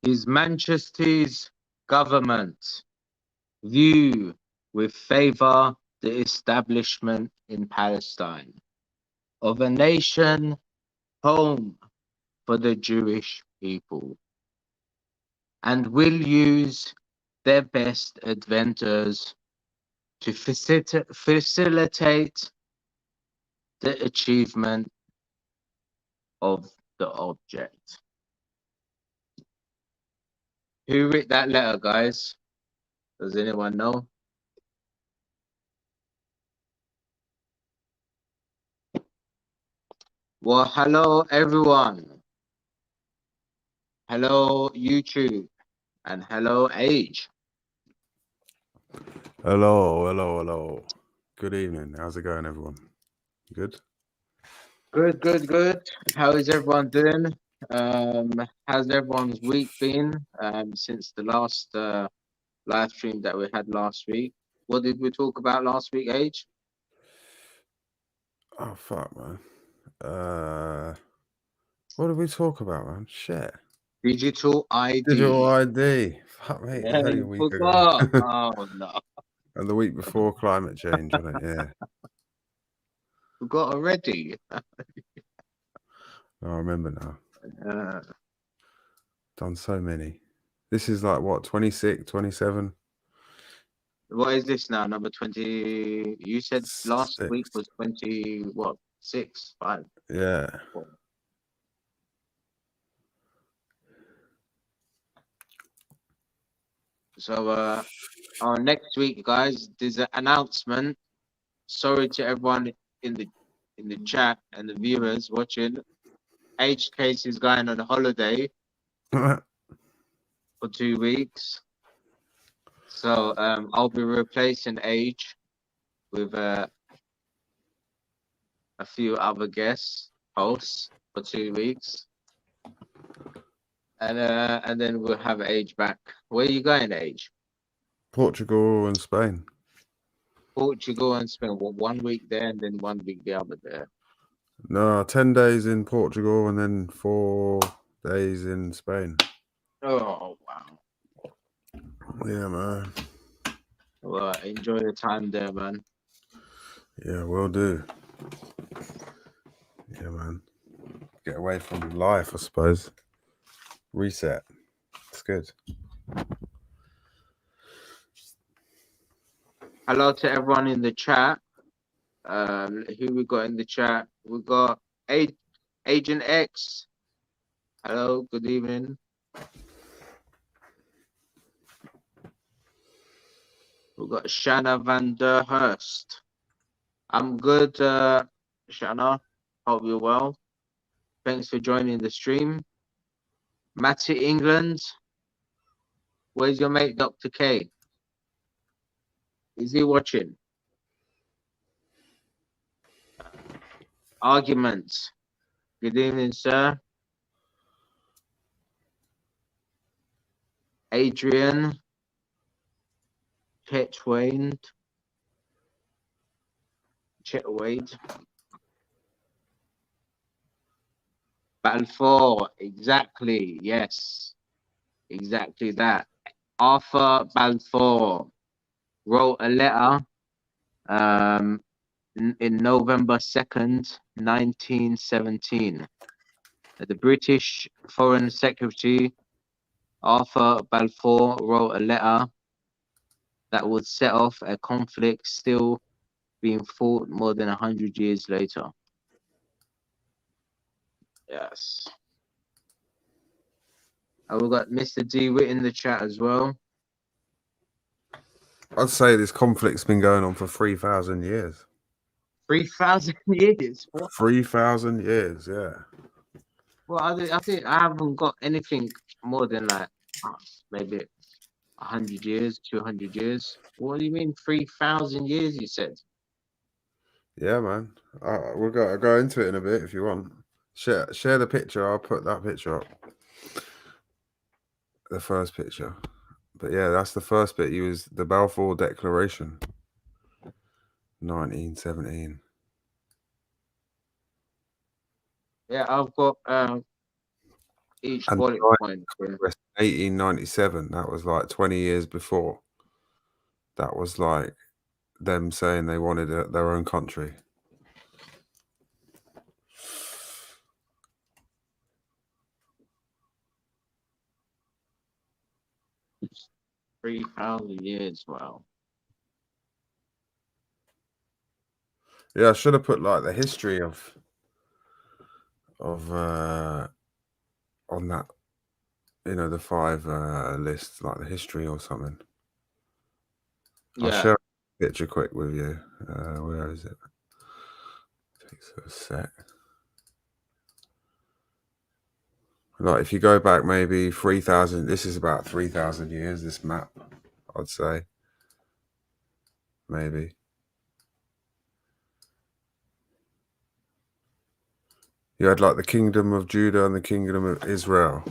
Is Manchester's government view with favour the establishment in Palestine of a nation home for the Jewish people, and will use their best adventures to facilitate the achievement of the object. Who wrote that letter, guys? Does anyone know? Well, hello everyone. Hello YouTube, and hello Age. Hello. Good evening. How's it going, everyone? Good? Good. How is everyone doing? How's everyone's week been since the last live stream that we had last week? What did we talk about last week, Age? Oh, fuck, man. What did we talk about, man? Shit. Digital ID. Digital ID. Fuck, mate. Yeah, It's only a you week forgot. ago. Oh, no. And the week before climate change, I don't, yeah. Forgot already. I remember now. Done so many. This is like, what, 26, 27? What is this now? Number 20. You said last week was 20, what? 6, 5? Yeah. 4. So next week, guys, there's an announcement. Sorry to everyone in the chat and the viewers watching. AgeCase is going on holiday for 2 weeks. So I'll be replacing Age with a few other guests, hosts for 2 weeks. And then we'll have Age back. Where are you going, Age? Portugal and Spain. Portugal and Spain. Well, 1 week there and then 1 week the other there. No, 10 days in Portugal and then 4 days in Spain. Oh, wow. Yeah, man. Well, enjoy your time there, man. Yeah, will do. Yeah, man. Get away from life, I suppose. Reset. It's good. Hello to everyone in the chat. Who we got in the chat? We got Agent X. Hello, good evening. We got Shanna van der Hurst. I'm good, Shanna. Hope you're well. Thanks for joining the stream. Matty England. Where's your mate, Dr. K? Is he watching? Arguments. Good evening, sir. Adrian. Chet Wade. Balfour, exactly, yes. Exactly that. Arthur Balfour wrote a letter in November 2nd, 1917. The British Foreign Secretary Arthur Balfour wrote a letter that would set off a conflict still being fought more than 100 years later. Yes. And we've got Mr. DeWitt in the chat as well. I'd say this conflict's been going on for 3,000 years. 3,000 years? What? 3,000 years, yeah. Well, I think I haven't got anything more than like maybe 100 years, 200 years. What do you mean 3,000 years, you said? Yeah, man. We'll go into it in a bit if you want. Share the picture. I'll put that picture up. The first picture. But yeah, that's the first bit. Use the Balfour Declaration, 1917. Yeah, I've got each And bullet the point. Yeah. Congress in 1897, that was like 20 years before. That was like them saying they wanted their own country. It's 3,000 years. Wow. Yeah, I should have put like the history of on that, the 5 lists, like the history or something. I'll Yeah. share a picture quick with you. Where is it? Takes a sec. Like if you go back maybe 3,000, this is about 3,000 years, this map, I'd say. Maybe. You had like the kingdom of Judah and the kingdom of Israel.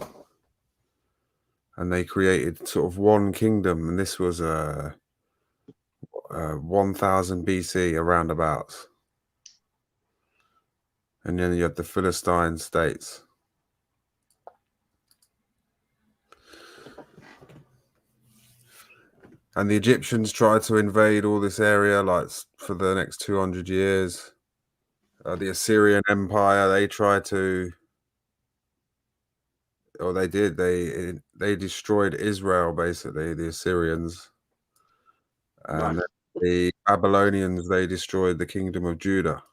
And they created sort of one kingdom, and this was 1000 BC, around abouts. And then you had the Philistine states. And the Egyptians tried to invade all this area, like for the next 200 years. The Assyrian Empire, they tried to, or they did, they destroyed Israel, basically, the Assyrians. And Right. the Babylonians, they destroyed the kingdom of Judah.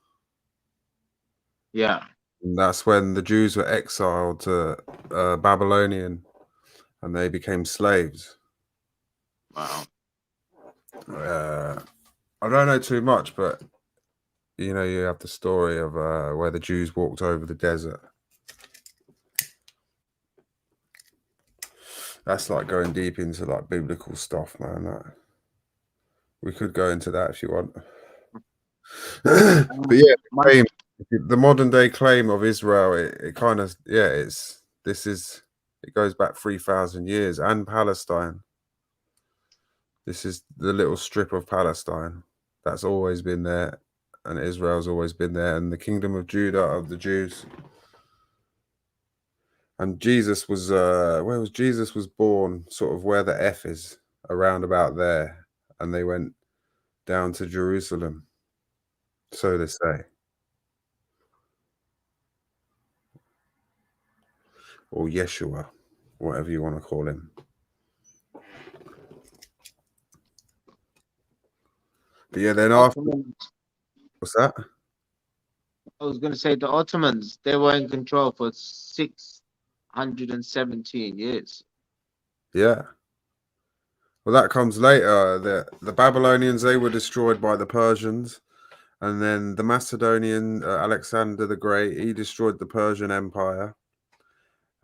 Yeah. And that's when the Jews were exiled to Babylonian, and they became slaves. Wow. I don't know too much, but you have the story of where the Jews walked over the desert. That's like going deep into like biblical stuff, man. We could go into that if you want. But yeah, My, the modern day claim of Israel, it kind of, yeah, it goes back 3,000 years, and Palestine. This is the little strip of Palestine that's always been there, and Israel's always been there, and the kingdom of Judah of the Jews. And Jesus was Jesus was born, sort of where the F is, around about there, and they went down to Jerusalem, so they say, or Yeshua, whatever you want to call him. But yeah, then after, Ottomans, what's that? I was going to say the Ottomans, they were in control for 617 years. Yeah. Well, that comes later. The Babylonians, they were destroyed by the Persians, and then the Macedonian Alexander the Great, he destroyed the Persian Empire.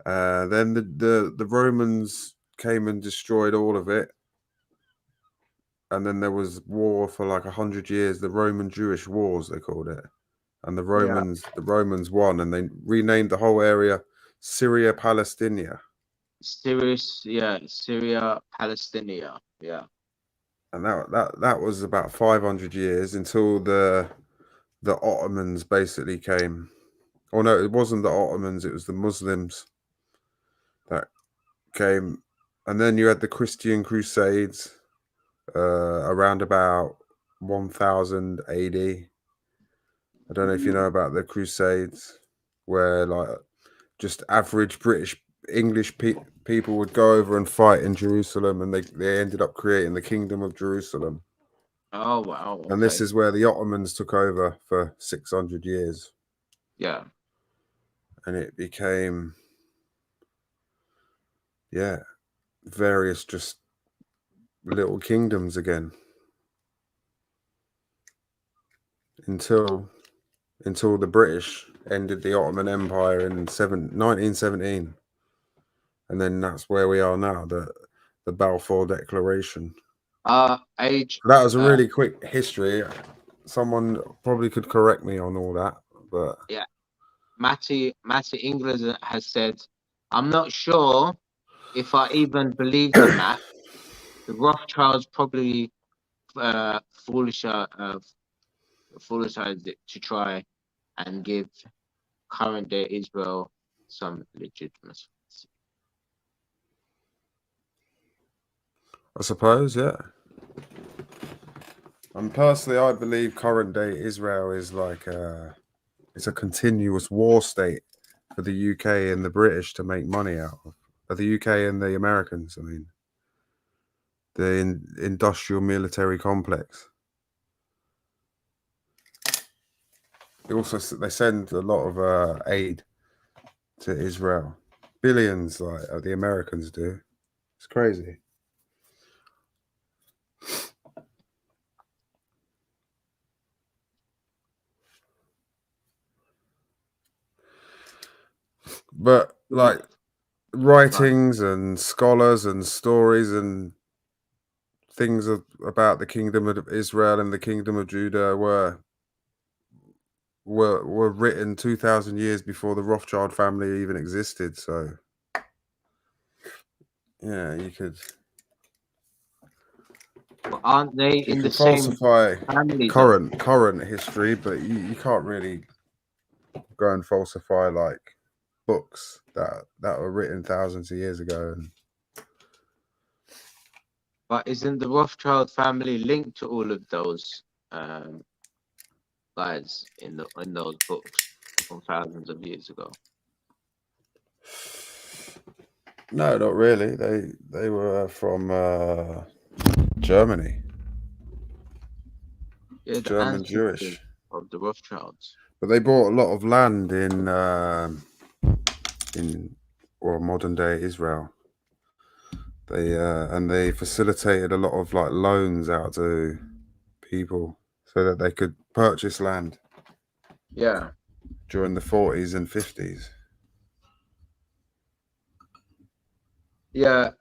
Then the Romans came and destroyed all of it, and then there was war for like 100 years. The Roman-Jewish Wars, they called it, and the Yeah. Romans won, and they renamed the whole area Syria Palestinia. Syria, Palestine. Yeah. And that was about 500 years until the Ottomans basically came. Oh no, it wasn't the Ottomans, it was the Muslims that came. And then you had the Christian Crusades around about 1000 AD. I don't know if you know about the Crusades, where like just average British English people would go over and fight in Jerusalem, and they ended up creating the Kingdom of Jerusalem. Oh, wow. And this Okay. is where the Ottomans took over for 600 years. Yeah. And it became, yeah, various just little kingdoms again until the British ended the Ottoman Empire in 1917. And then that's where we are now, the Balfour Declaration. Age. That was a really quick history. Someone probably could correct me on all that, but Yeah. Matty England has said, I'm not sure if I even believe the map. The Rothschilds probably foolished it to try and give current day Israel some legitimacy. I suppose, yeah. And personally, I believe current day Israel is like it's a continuous war state for the UK and the British to make money out of. The UK and the Americans, I mean, the industrial military complex. They send a lot of aid to Israel, billions, like the Americans do. It's crazy. But like writings and scholars and stories and things about the kingdom of Israel and the kingdom of Judah were written 2,000 years before the Rothschild family even existed. So yeah, you could. But aren't they in the same falsify family? current history, but you can't really go and falsify like books that were written thousands of years ago. But isn't the Rothschild family linked to all of those guys in those books from thousands of years ago? No, not really. They were from Germany. Yeah, the German ancestors Jewish. of the Rothschilds. But they bought a lot of land in modern day Israel. They facilitated a lot of like loans out to people so that they could purchase land. Yeah. During the 40s and 50s. Yeah.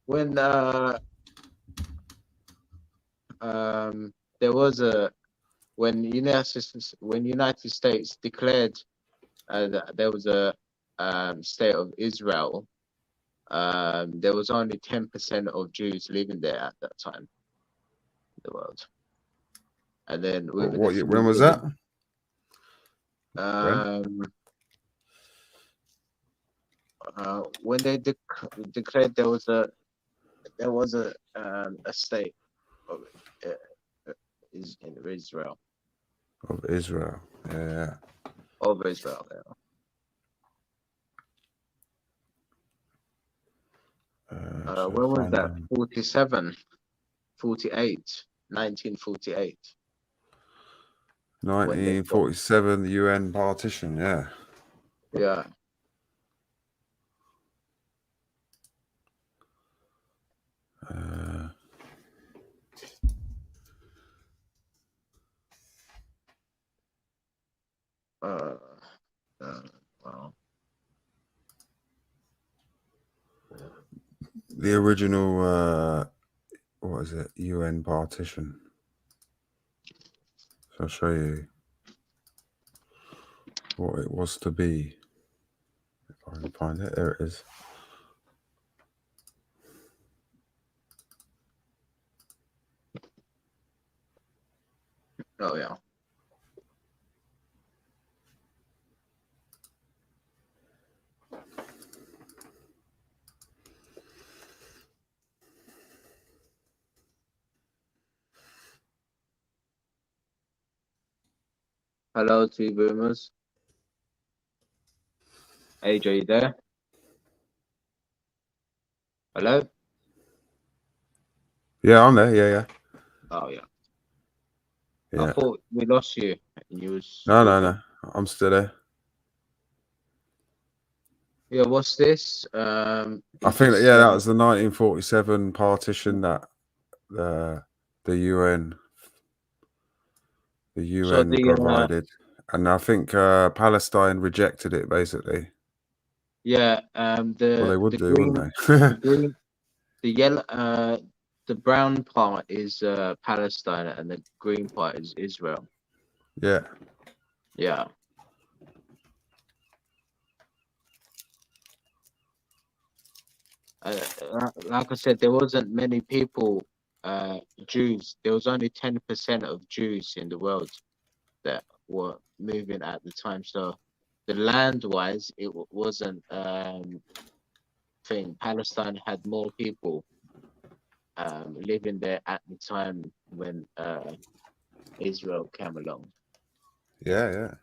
When there was when United States declared that there was a state of Israel, there was only 10% of Jews living there at that time in the world. And then When was that? When they declared there was a state of in Israel. Of Israel, yeah. Of Israel, yeah. When was that? 47, 48, 1948. 1947, the UN partition, yeah. Yeah. Well. The original, what is it? UN partition. So I'll show you what it was to be. If I can find it, there it is. Oh yeah. Hello, two boomers. AJ, you there? Hello? Yeah, I'm there. Yeah. Oh yeah. Yeah. I thought we lost you. And you was No. I'm still there. Yeah, what's this? I think that was the 1947 partition that the UN provided, and I think Palestine rejected it basically. Yeah, Well, they would do, green, wouldn't they? the green, the yellow, the brown part is Palestine, and the green part is Israel. Yeah. Yeah. Like I said, there wasn't many people, Jews. There was only 10% of Jews in the world that were moving at the time. So, the land-wise, it wasn't think Palestine had more people living there at the time when Israel came along. Yeah.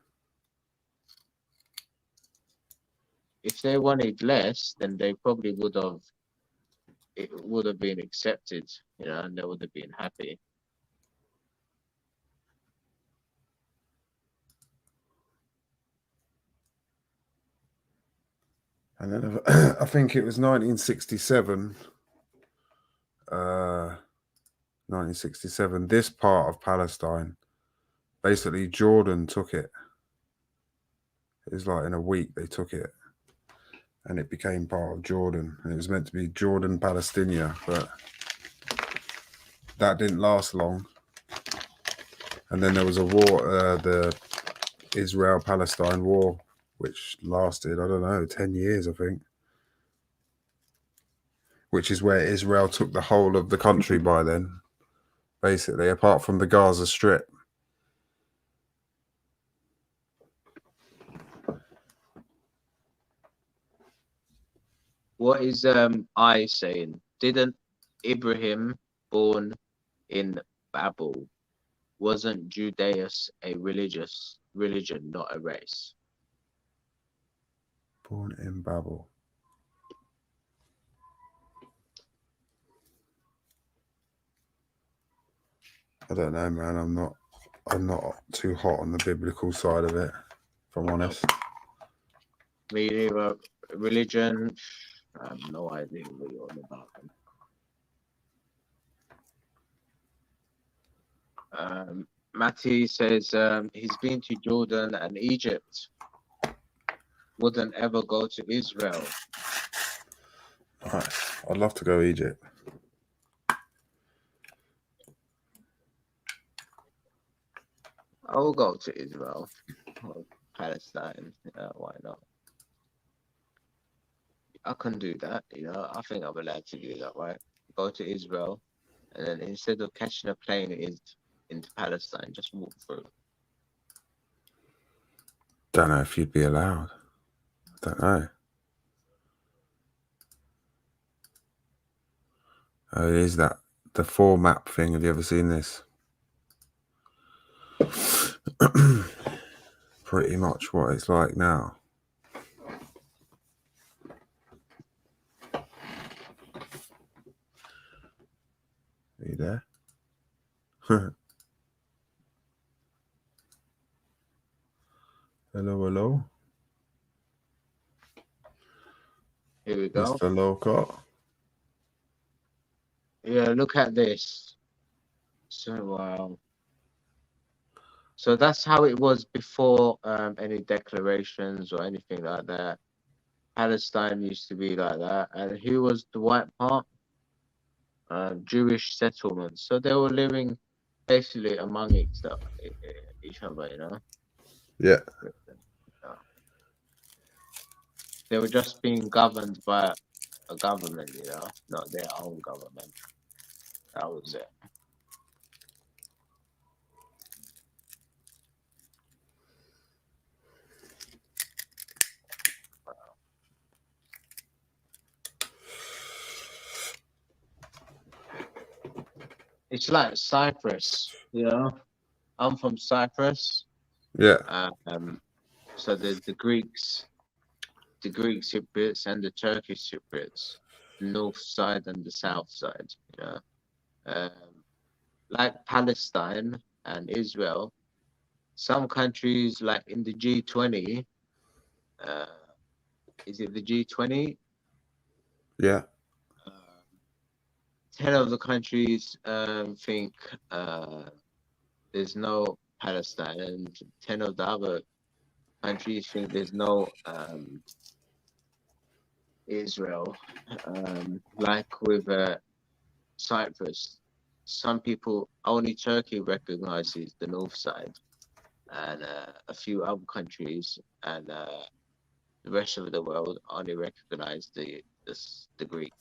If they wanted less, then they probably would have. It would have been accepted, and they would have been happy. And then I think it was 1967. 1967. This part of Palestine, basically, Jordan took it. It was like in a week they took it, and it became part of Jordan. And it was meant to be Jordan Palestinia, but that didn't last long. And then there was a war, the Israel-Palestine war, which lasted, I don't know, 10 years, I think. Which is where Israel took the whole of the country by then, basically, apart from the Gaza Strip. What is I saying? Didn't Ibrahim born in Babel? Wasn't Judaism a religion, not a race? Born in Babel. I don't know, man. I'm not too hot on the biblical side of it, if I'm honest. Me neither. Religion, I have no idea what you're on about them. Matty says he's been to Jordan and Egypt. Wouldn't ever go to Israel. Nice. I'd love to go Egypt. I'll go to Israel or Palestine. Why not? I can do that. I think I'm allowed to do that, right? Go to Israel, and then instead of catching a plane into Palestine, just walk through. Don't know if you'd be allowed. I don't know. Oh, it is that the 4 map thing. Have you ever seen this? Pretty much what it's like now. Are you there? Hello. Here we go. Mr. Lowcott. Yeah, look at this. So that's how it was before any declarations or anything like that. Palestine used to be like that. And who was the white part? Jewish settlements. So they were living basically among each other, Yeah. They were just being governed by a government, not their own government. That was it. It's like Cyprus, I'm from Cyprus. Yeah. So there's the Greek Cypriots and the Turkish Cypriots, the north side and the south side. Like Palestine and Israel, some countries like in the G20, is it the G20? Yeah. 10 of the countries think there's no Palestine, and 10 of the other countries think there's no Israel. Like with Cyprus, some people, only Turkey recognizes the north side, and a few other countries, and the rest of the world only recognize the Greek.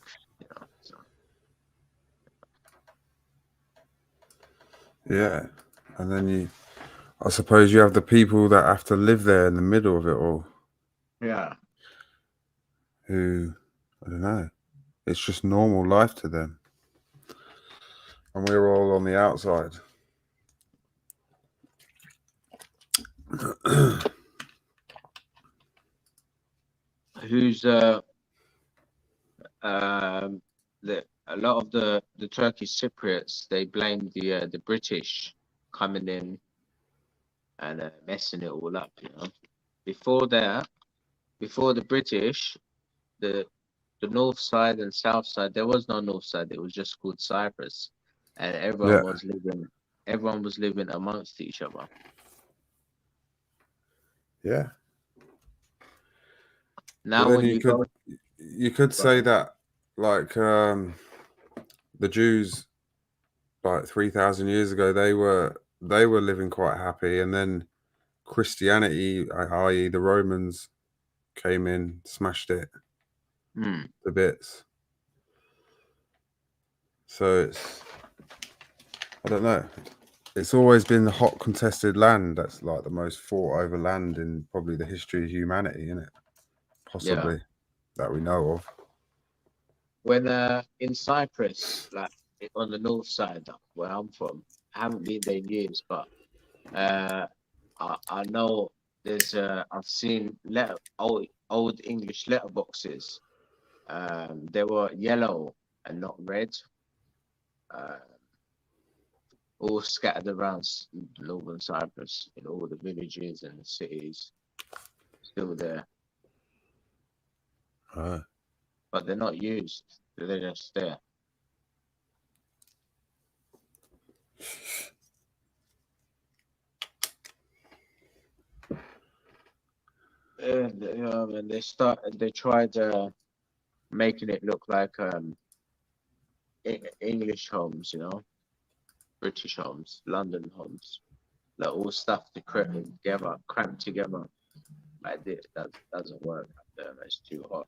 So. Yeah. And then I suppose you have the people that have to live there in the middle of it all. Yeah. Who, I don't know. It's just normal life to them. And we're all on the outside. Who's a lot of the Turkish Cypriots, they blame the British coming in and messing it all up. You know, before that, before the British, the north side and south side, there was no north side. It was just called Cyprus, and Yeah. everyone was living amongst each other. Yeah. Now, But then when you go, you could say that, like, the Jews, like 3,000 years ago, they were living quite happy, and then Christianity, i.e., the Romans, came in, smashed it to bits. So I don't know. It's always been the hot, contested land that's like the most fought over land in probably the history of humanity, isn't it? Possibly, that we know of. when in Cyprus, like on the north side where I'm from, I haven't been there in years, but I know there's I've seen old English letterboxes. They were yellow and not red. Uh, all scattered around northern Cyprus in all the villages and the cities, still there, but they're not used. They're just there. And they tried making it look like English homes, you know, British homes, London homes, like all stuff cramped together. Like this, that doesn't work up there. It's too hot.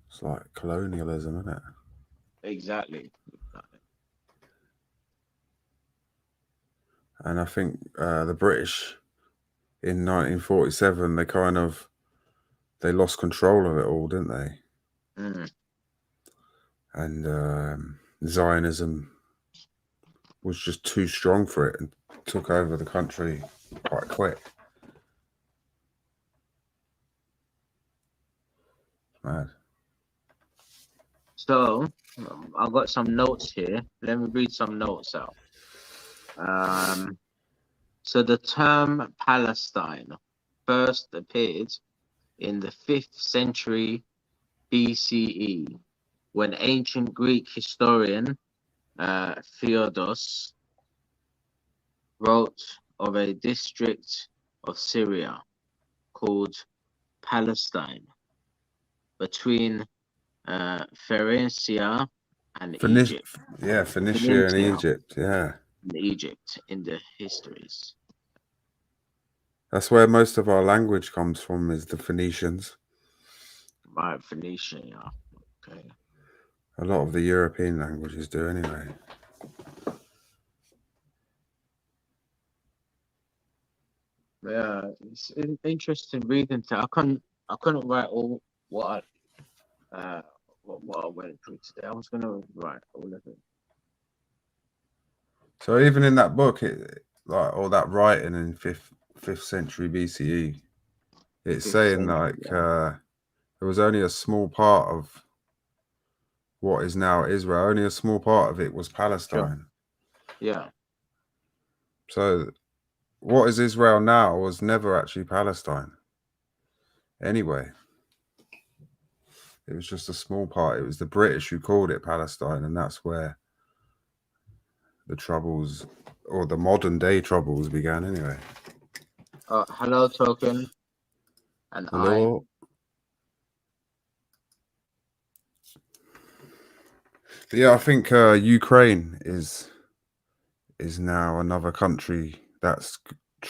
It's like colonialism, isn't it? Exactly. And I think the British in 1947, they lost control of it all, didn't they? And Zionism was just too strong for it and took over the country quite quick. Mad. So I've got some notes here. Let me read some notes out. So the term Palestine first appeared in the 5th century BCE when ancient Greek historian Theodos wrote of a district of Syria called Palestine between Phoenicia and Egypt. Yeah, Phoenicia and Egypt, yeah. In Egypt in the histories. That's where most of our language comes from, is the Phoenicians. Right, Phoenicia, yeah. Okay. A lot of the European languages do anyway. Yeah, it's interesting reading. I couldn't write all what I went through today. I was gonna write all of it. So even in that book, all that writing in fifth century BCE, it's saying there was only a small part of what is now Israel. Only a small part of it was Palestine. Sure. Yeah. So what is Israel now was never actually Palestine. Anyway, it was just a small part. It was the British who called it Palestine, and that's where the troubles, or the modern day troubles, began anyway. Hello, Token. And hello. Yeah, I think Ukraine is now another country that's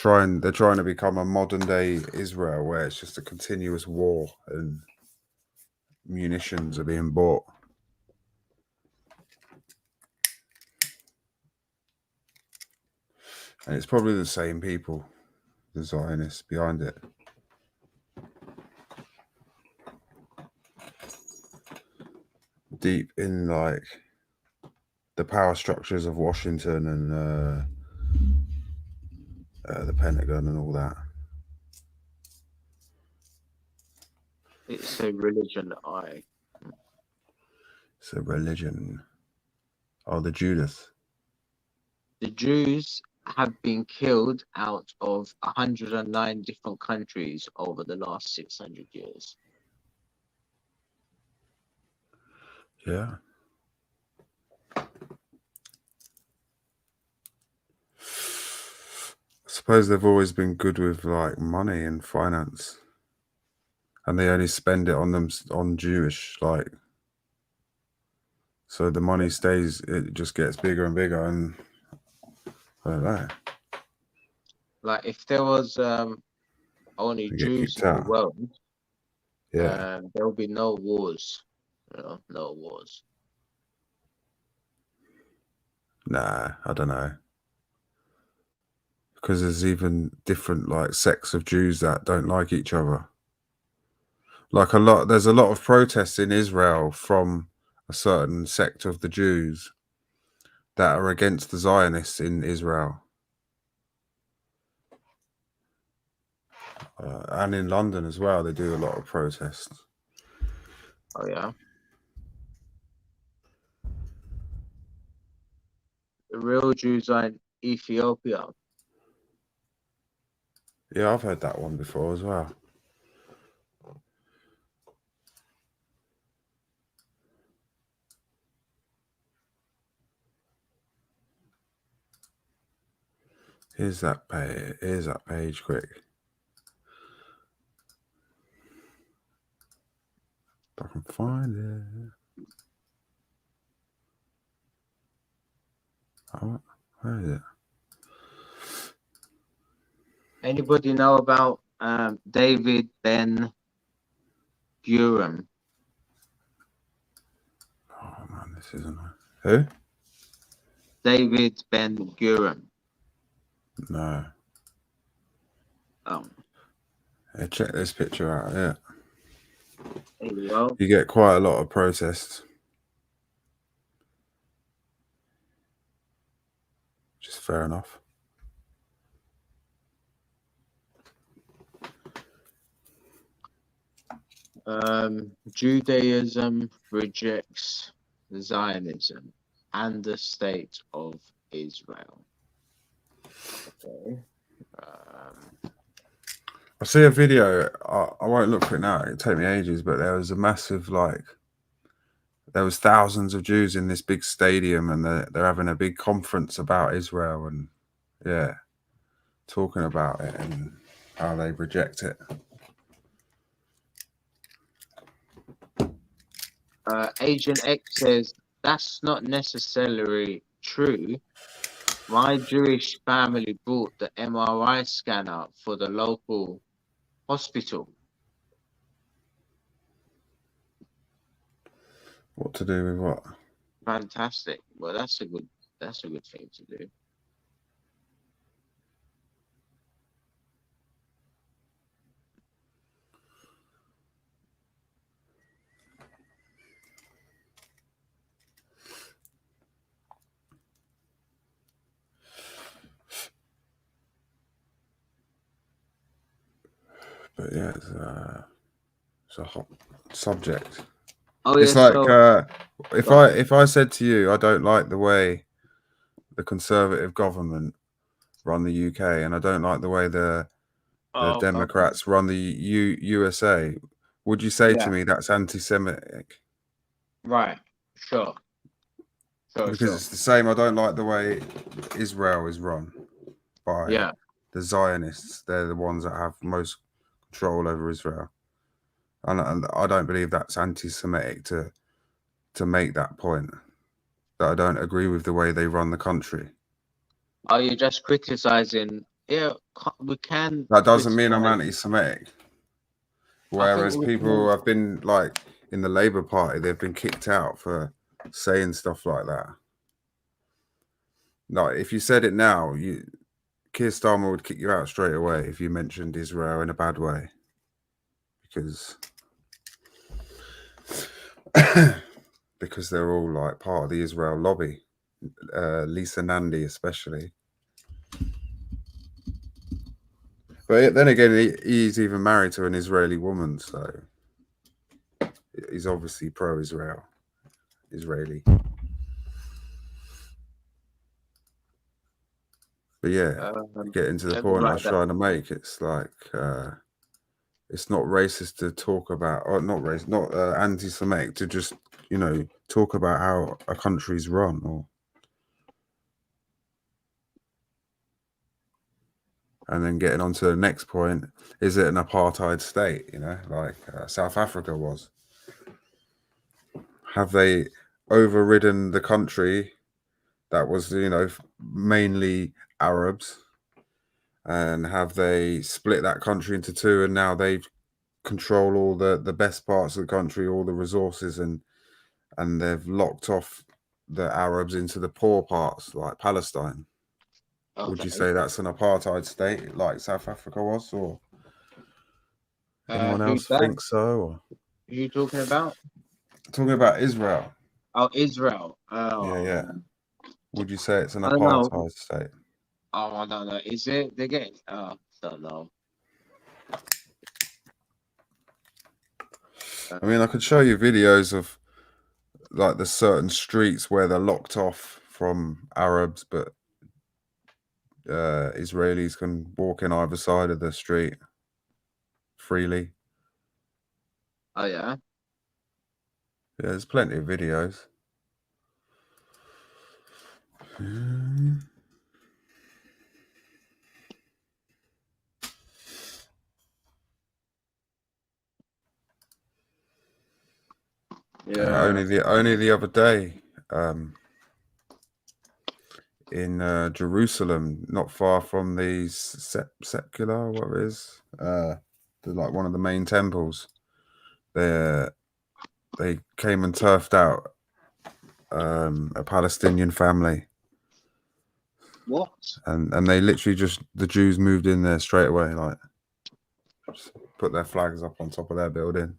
they're trying to become a modern day Israel, where it's just a continuous war and munitions are being bought. And it's probably the same people, the Zionists behind it. deep in like the power structures of Washington and the Pentagon and all that. It's a religion. It's a religion. Oh, the Judith. The Jews have been killed out of 109 different countries over the last 600 years. Yeah. I suppose they've always been good with like money and finance, and they only spend it on them on Jewish, like, so the money stays. It just gets bigger and bigger, and I don't know. Like if there was only They get Jews kicked in the out. world, Yeah. there will be no wars. No wars. Nah, I don't know. Because there's even different like sects of Jews that don't like each other. Like there's a lot of protests in Israel from a certain sect of the Jews that are against the Zionists in Israel. And in London as well, they do a lot of protests. Oh yeah. The real Jews are in Ethiopia. Yeah, I've heard that one before as well. Here's that page quick. If I can find it. Oh, where is it? Anybody know about David Ben Gurion? Oh man, this isn't who? David Ben Gurion. No. Oh, Yeah, check this picture out. Yeah. there you go. You get quite a lot of protests. Which is fair enough. Judaism rejects Zionism and the state of Israel. Okay. I see a video. I won't look for it now. It'll take me ages. But there was a massive there was thousands of Jews in this big stadium, and they're having a big conference about Israel, and yeah, talking about it and how they reject it. Agent X says that's not necessarily true. My Jewish family bought the MRI scanner for the local hospital. What to do with what? Fantastic. Well, that's a good thing to do. But yeah, it's a hot subject. Oh, It's yeah, like if I said to you, I don't like the way the Conservative government run the UK, and I don't like the way the Democrats run the USA, would you say to me that's anti-Semitic? Right. Sure. Because it's the same. I don't like the way Israel is run by the Zionists. They're the ones that have most control over Israel, and I don't believe that's anti-Semitic to make that point. That I don't agree with the way they run the country. Are you just criticizing? Yeah, we can. That doesn't mean I'm anti-Semitic. Whereas people who have been like in the Labour Party, they've been kicked out for saying stuff like that. Like if you said it now, Keir Starmer would kick you out straight away if you mentioned Israel in a bad way, because because they're all like part of the Israel lobby. Lisa Nandy especially. But then again, he's even married to an Israeli woman, so he's obviously pro-Israel, Israeli. But yeah, getting to the point I was trying to make, it's like it's not racist to talk about, or not racist, not anti-Semitic to just, you know, talk about how a country's run, or and then getting on to the next point, is it an apartheid state, you know, like South Africa was? Have they overridden the country that was, you know, mainly Arabs? And have they split that country into two, and now they control all the best parts of the country, all the resources, and they've locked off the Arabs into the poor parts, like Palestine? Okay. Would you say that's an apartheid state like South Africa was, or anyone else think so? Or? Who are you talking about? Talking about Israel. Oh, Israel. Yeah. Would you say it's an apartheid state? Oh, I don't know. Is it? They're getting. I don't know. I mean, I could show you videos of like the certain streets where they're locked off from Arabs, but Israelis can walk in either side of the street freely. Oh yeah. Yeah, there's plenty of videos. Yeah. Only the other day, in Jerusalem, not far from the secular, what it is, like one of the main temples, they came and turfed out a Palestinian family. What? And they literally just, the Jews moved in there straight away, like just put their flags up on top of their building.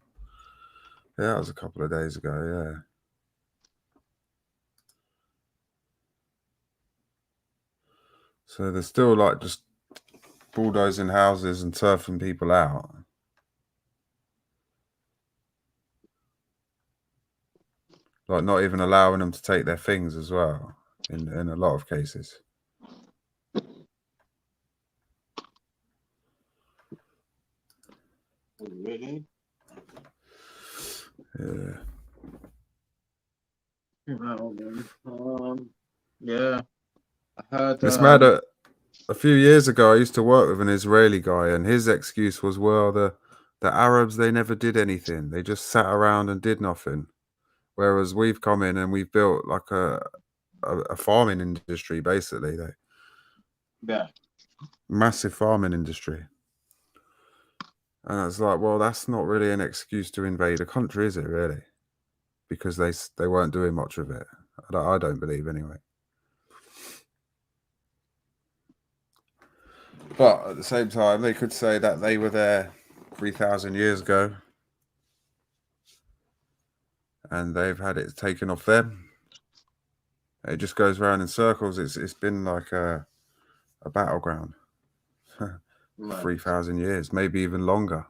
Yeah, that was a couple of days ago, yeah. So they're still like just bulldozing houses and turfing people out. Like not even allowing them to take their things as well, in a lot of cases. Really? Yeah. Yeah. I heard. It's mad. A few years ago, I used to work with an Israeli guy, and his excuse was, well, the Arabs, they never did anything. They just sat around and did nothing. Whereas we've come in and we've built like a farming industry, basically. Yeah. Massive farming industry. And it's like, well, that's not really an excuse to invade a country, is it, really? Because they weren't doing much of it. I don't believe, anyway. But at the same time, they could say that they were there 3,000 years ago and they've had it taken off them. It just goes round in circles. It's been like a battleground for 3,000 years, maybe even longer.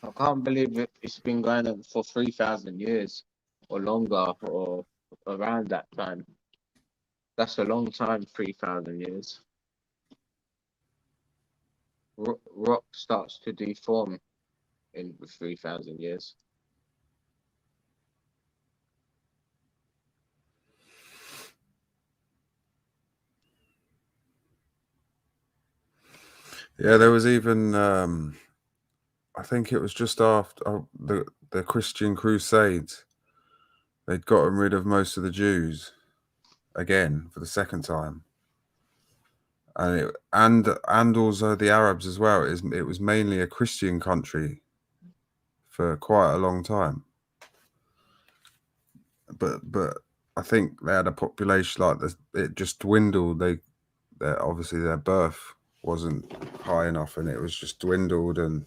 I can't believe it's been going on for 3,000 years or longer, or around that time. That's a long time, 3,000 years. Rock starts to deform in 3,000 years. Yeah, there was even, I think it was just after the Christian Crusades. They'd gotten rid of most of the Jews again for the second time. And also the Arabs as well. It was mainly a Christian country for quite a long time. But I think they had a population like this. It just dwindled. Obviously their birth wasn't high enough, and it was just dwindled. And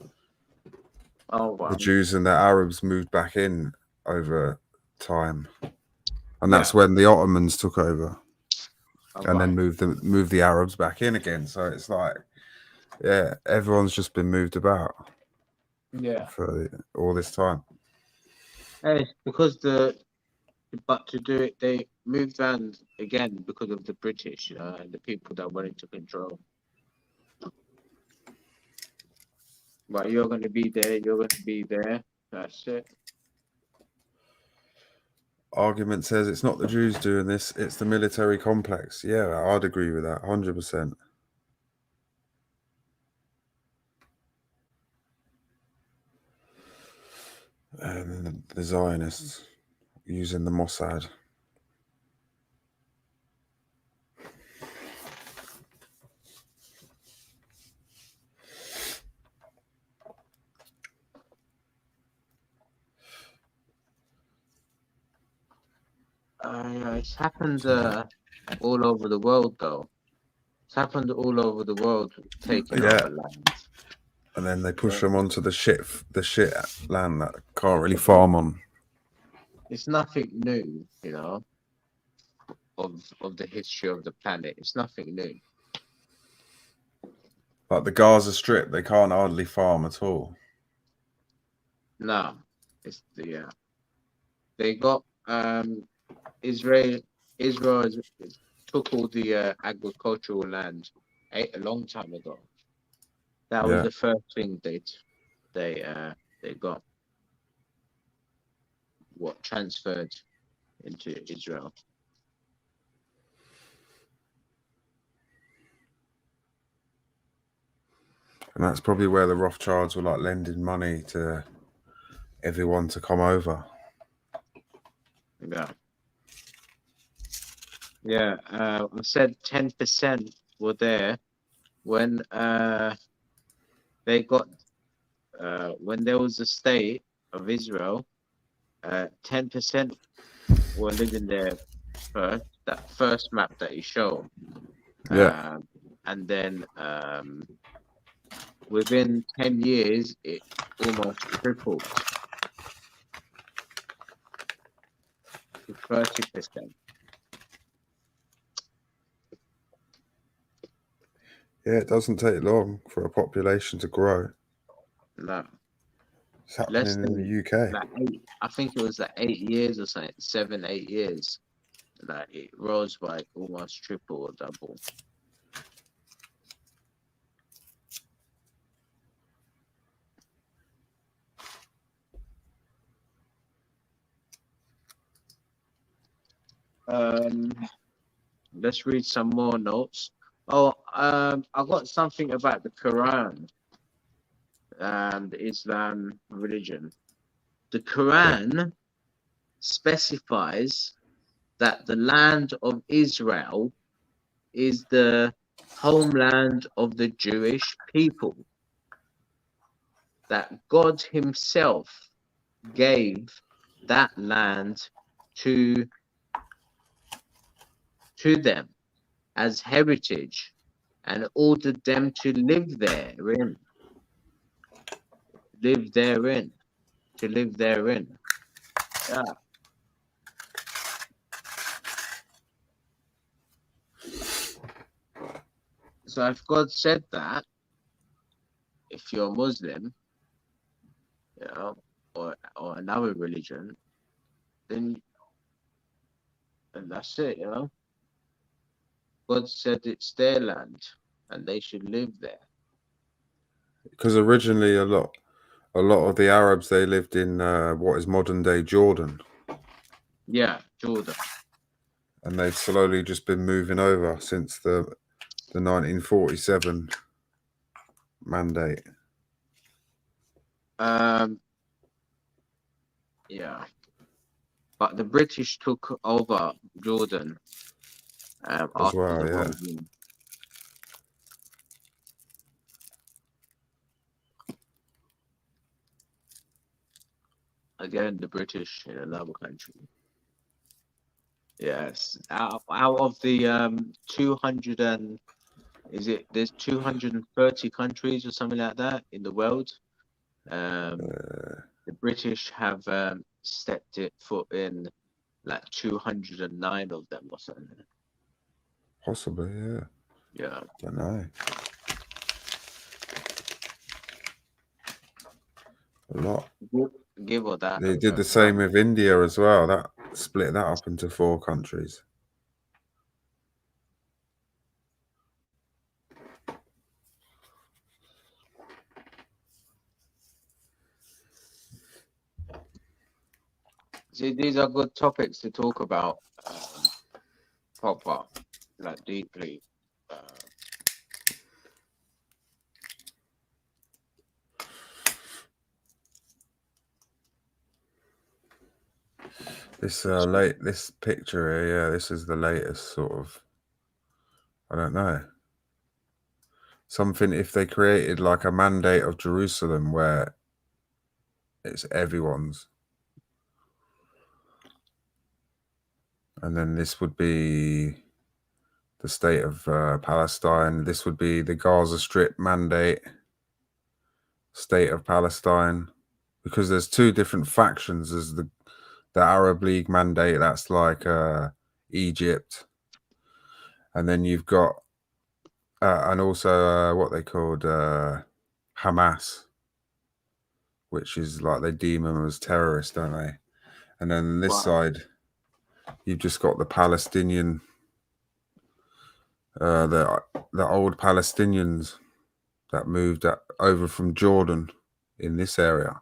Oh wow. the Jews and the Arabs moved back in over time, and that's when the Ottomans took over, and then moved the Arabs back in again. So it's like, yeah, everyone's just been moved about. Yeah. For all this time. Hey, because but to do it, they moved around again because of the British and the people that wanted to control. But you're going to be there. You're going to be there. That's it. Argument says it's not the Jews doing this, it's the military complex. Yeah, I'd agree with that 100%. And the Zionists using the Mossad. It's happened all over the world, though. It's happened all over the world, taking over land. And then they push them onto the shit land that can't really farm on. It's nothing new, you know, of the history of the planet. It's nothing new. Like the Gaza Strip, they can't hardly farm at all. No, it's they got Israel took all the agricultural land a long time ago. That was the first thing they got transferred into Israel. And that's probably where the Rothschilds were like lending money to everyone to come over. Yeah. I said 10% were there when they got when there was a state of Israel. 10% were living there first. That first map that you show. And then within 10 years, it almost tripled to 30%. Yeah, it doesn't take long for a population to grow. No. It's happening in the UK. I think it was like 8 years or something, 7, 8 years. Like it rose by almost triple or double. Let's read some more notes. Oh, I got something about the Quran and Islam religion. The Quran specifies that the land of Israel is the homeland of the Jewish people. That God Himself gave that land to them as heritage and ordered them to live therein. To live therein. Yeah. So if God said that, if you're a Muslim, you know, or another religion, then and that's it, you know. God said it's their land and they should live there. Because originally a lot of the Arabs, they lived in what is modern day Jordan. Yeah, Jordan. And they've slowly just been moving over since the 1947 mandate. Yeah. But the British took over Jordan as after well, the yeah. World War. Again, the British in another country. Yes. Out of the 200 and there's 230 countries or something like that in the world. The British have stepped it foot in like 209 of them or something. Possibly, yeah. Yeah. Don't know. A lot. Give or that. They did the same with India as well. That split that up into 4 countries. See, these are good topics to talk about, proper, like deeply. This picture here, yeah, this is the latest sort of. I don't know. Something if they created like a mandate of Jerusalem where it's everyone's, and then this would be the state of Palestine. This would be the Gaza Strip mandate, state of Palestine, because there's 2 different factions. There's the Arab League mandate, that's like Egypt, and then you've got and also what they called Hamas, which is like they deem them as terrorists, don't they? And then on this side, you've just got the Palestinian, the old Palestinians that moved over from Jordan in this area,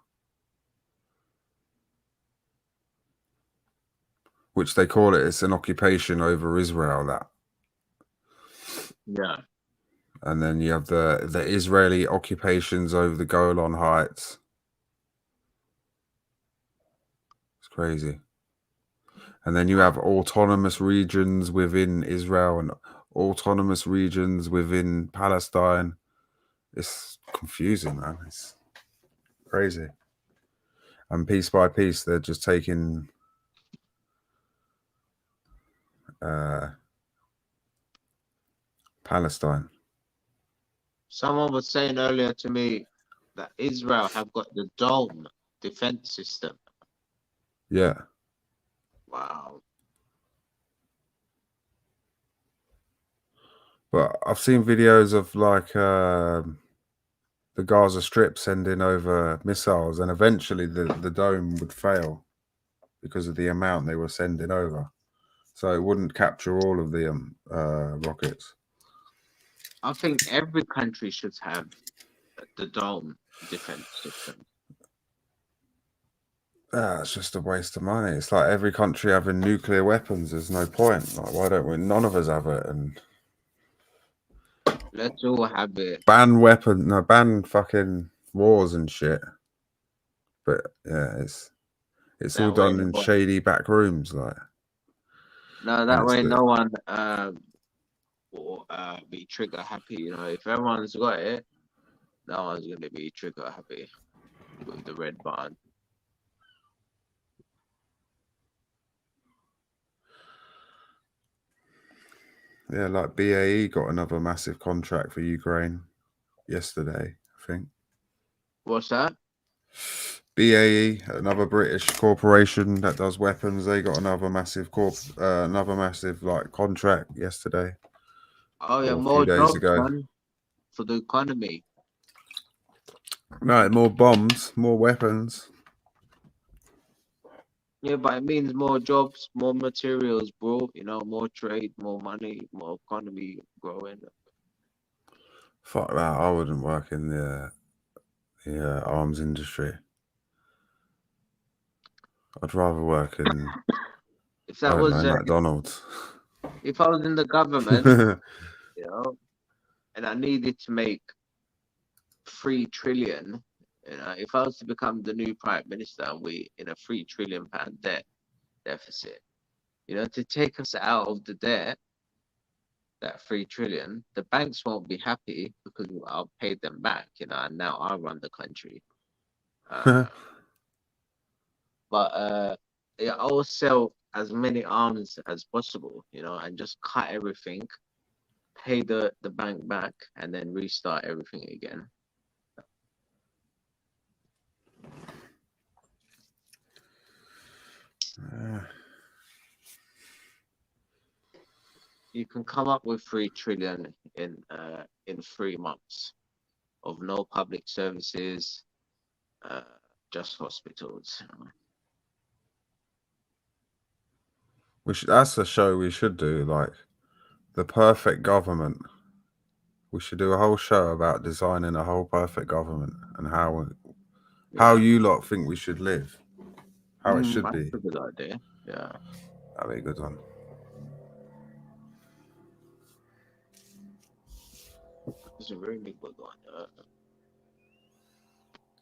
which they call it's an occupation over Israel. That. Yeah. And then you have the Israeli occupations over the Golan Heights. It's crazy. And then you have autonomous regions within Israel and autonomous regions within Palestine. It's confusing, man. It's crazy. And piece by piece, they're just taking Palestine. Someone was saying earlier to me that Israel have got the dome defense system. Yeah. Wow. But I've seen videos of like the Gaza Strip sending over missiles, and eventually the dome would fail because of the amount they were sending over. So it wouldn't capture all of the rockets. I think every country should have the dome defense system. It's just a waste of money. It's like every country having nuclear weapons. There's no point. Like, why don't we? None of us have it. And let's all have it. Ban fucking wars and shit. But yeah, it's all done in shady back rooms, like. No, that way no one will be trigger happy. You know, if everyone's got it, no one's gonna be trigger happy with the red button. Yeah, like BAE got another massive contract for Ukraine yesterday, I think. What's that? BAE, another British corporation that does weapons, they got another massive like contract yesterday. Oh yeah, more jobs, man, for the economy. No, more bombs, more weapons. Yeah, but it means more jobs, more materials, bro. You know, more trade, more money, more economy growing. Fuck that! I wouldn't work in the arms industry. I'd rather work in if that was McDonald's. If I was in the government, you know, and I needed to make 3 trillion, you know, if I was to become the new prime minister and we in a £3 trillion deficit, you know, to take us out of the debt, that 3 trillion, the banks won't be happy because I'll pay them back, you know, and now I run the country. But yeah, I'll sell as many arms as possible, you know, and just cut everything, pay the bank back, and then restart everything again. You can come up with 3 trillion in 3 months of no public services, just hospitals. That's a show we should do, like the perfect government. We should do a whole show about designing a whole perfect government and how you lot think we should live, how it should be. That's a good idea. Yeah, That'd be a good one. it's a really good one.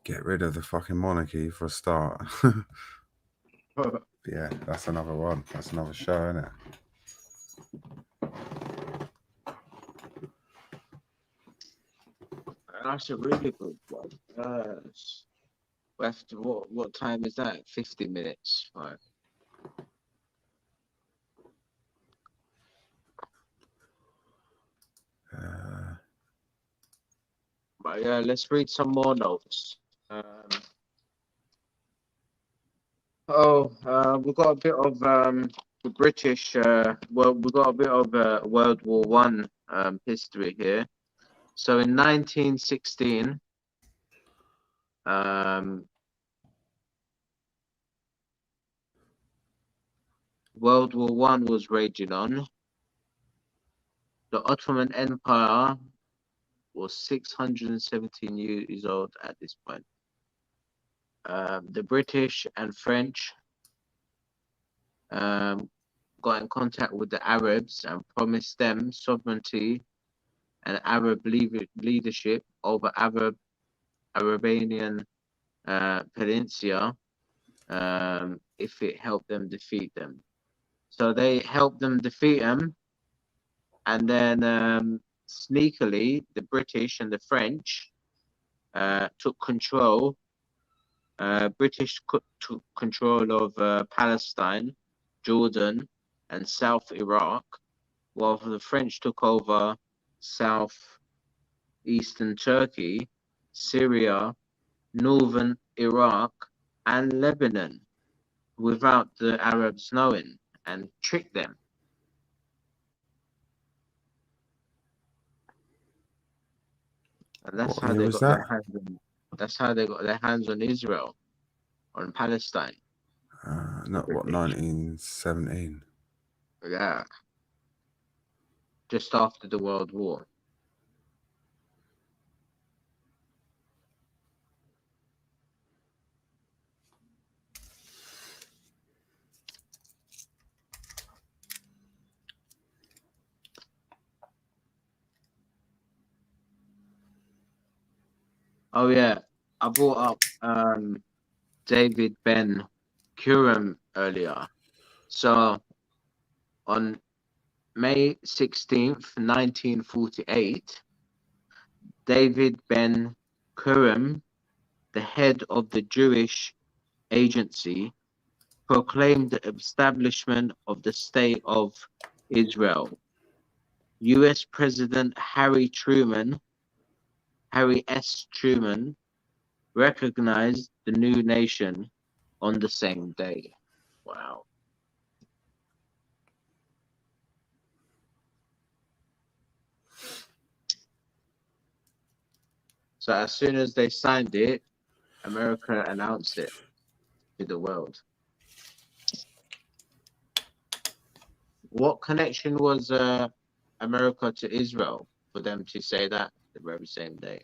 Get rid of the fucking monarchy for a start. Yeah, that's another one. That's another show, isn't it? That's a really good one. Yes. We have to, what time is that? 50 minutes. Right. But yeah, let's read some more notes. We've got a bit of the British. Well, we've got a bit of World War One history here. So in 1916, World War One was raging on. The Ottoman Empire was 617 years old at this point. The British and French got in contact with the Arabs and promised them sovereignty and Arab leadership over Arabian Peninsula if it helped them defeat them. So they helped them defeat them, and then sneakily the British and the French took control. British took control of Palestine, Jordan, and South Iraq, while the French took over South Eastern Turkey, Syria, northern Iraq, and Lebanon, without the Arabs knowing, and tricked them. And that's how they got their hands on. That's how they got their hands on Israel, on Palestine. Not what, 1917? Yeah. Just after the World War. Oh yeah, I brought up David Ben Curran earlier. So on May 16th, 1948, David Ben Curran, the head of the Jewish Agency, proclaimed the establishment of the State of Israel. US President Harry S. Truman, recognized the new nation on the same day. Wow. So as soon as they signed it, America announced it to the world. What connection was America to Israel for them to say that the very same day?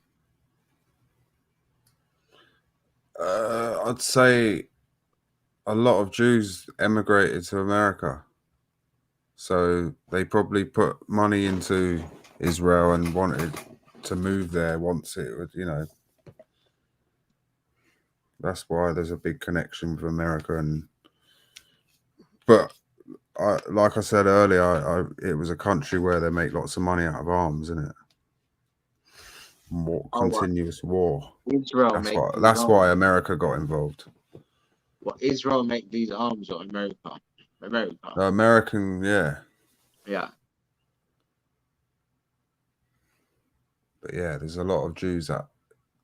I'd say a lot of Jews emigrated to America. So they probably put money into Israel and wanted to move there once it would, you know. That's why there's a big connection with America. But like I said earlier, it was a country where they make lots of money out of arms, isn't it? Continuous war. Israel That's why America got involved. Well, Israel make these arms or America? America. American, yeah. Yeah. But yeah, there's a lot of Jews that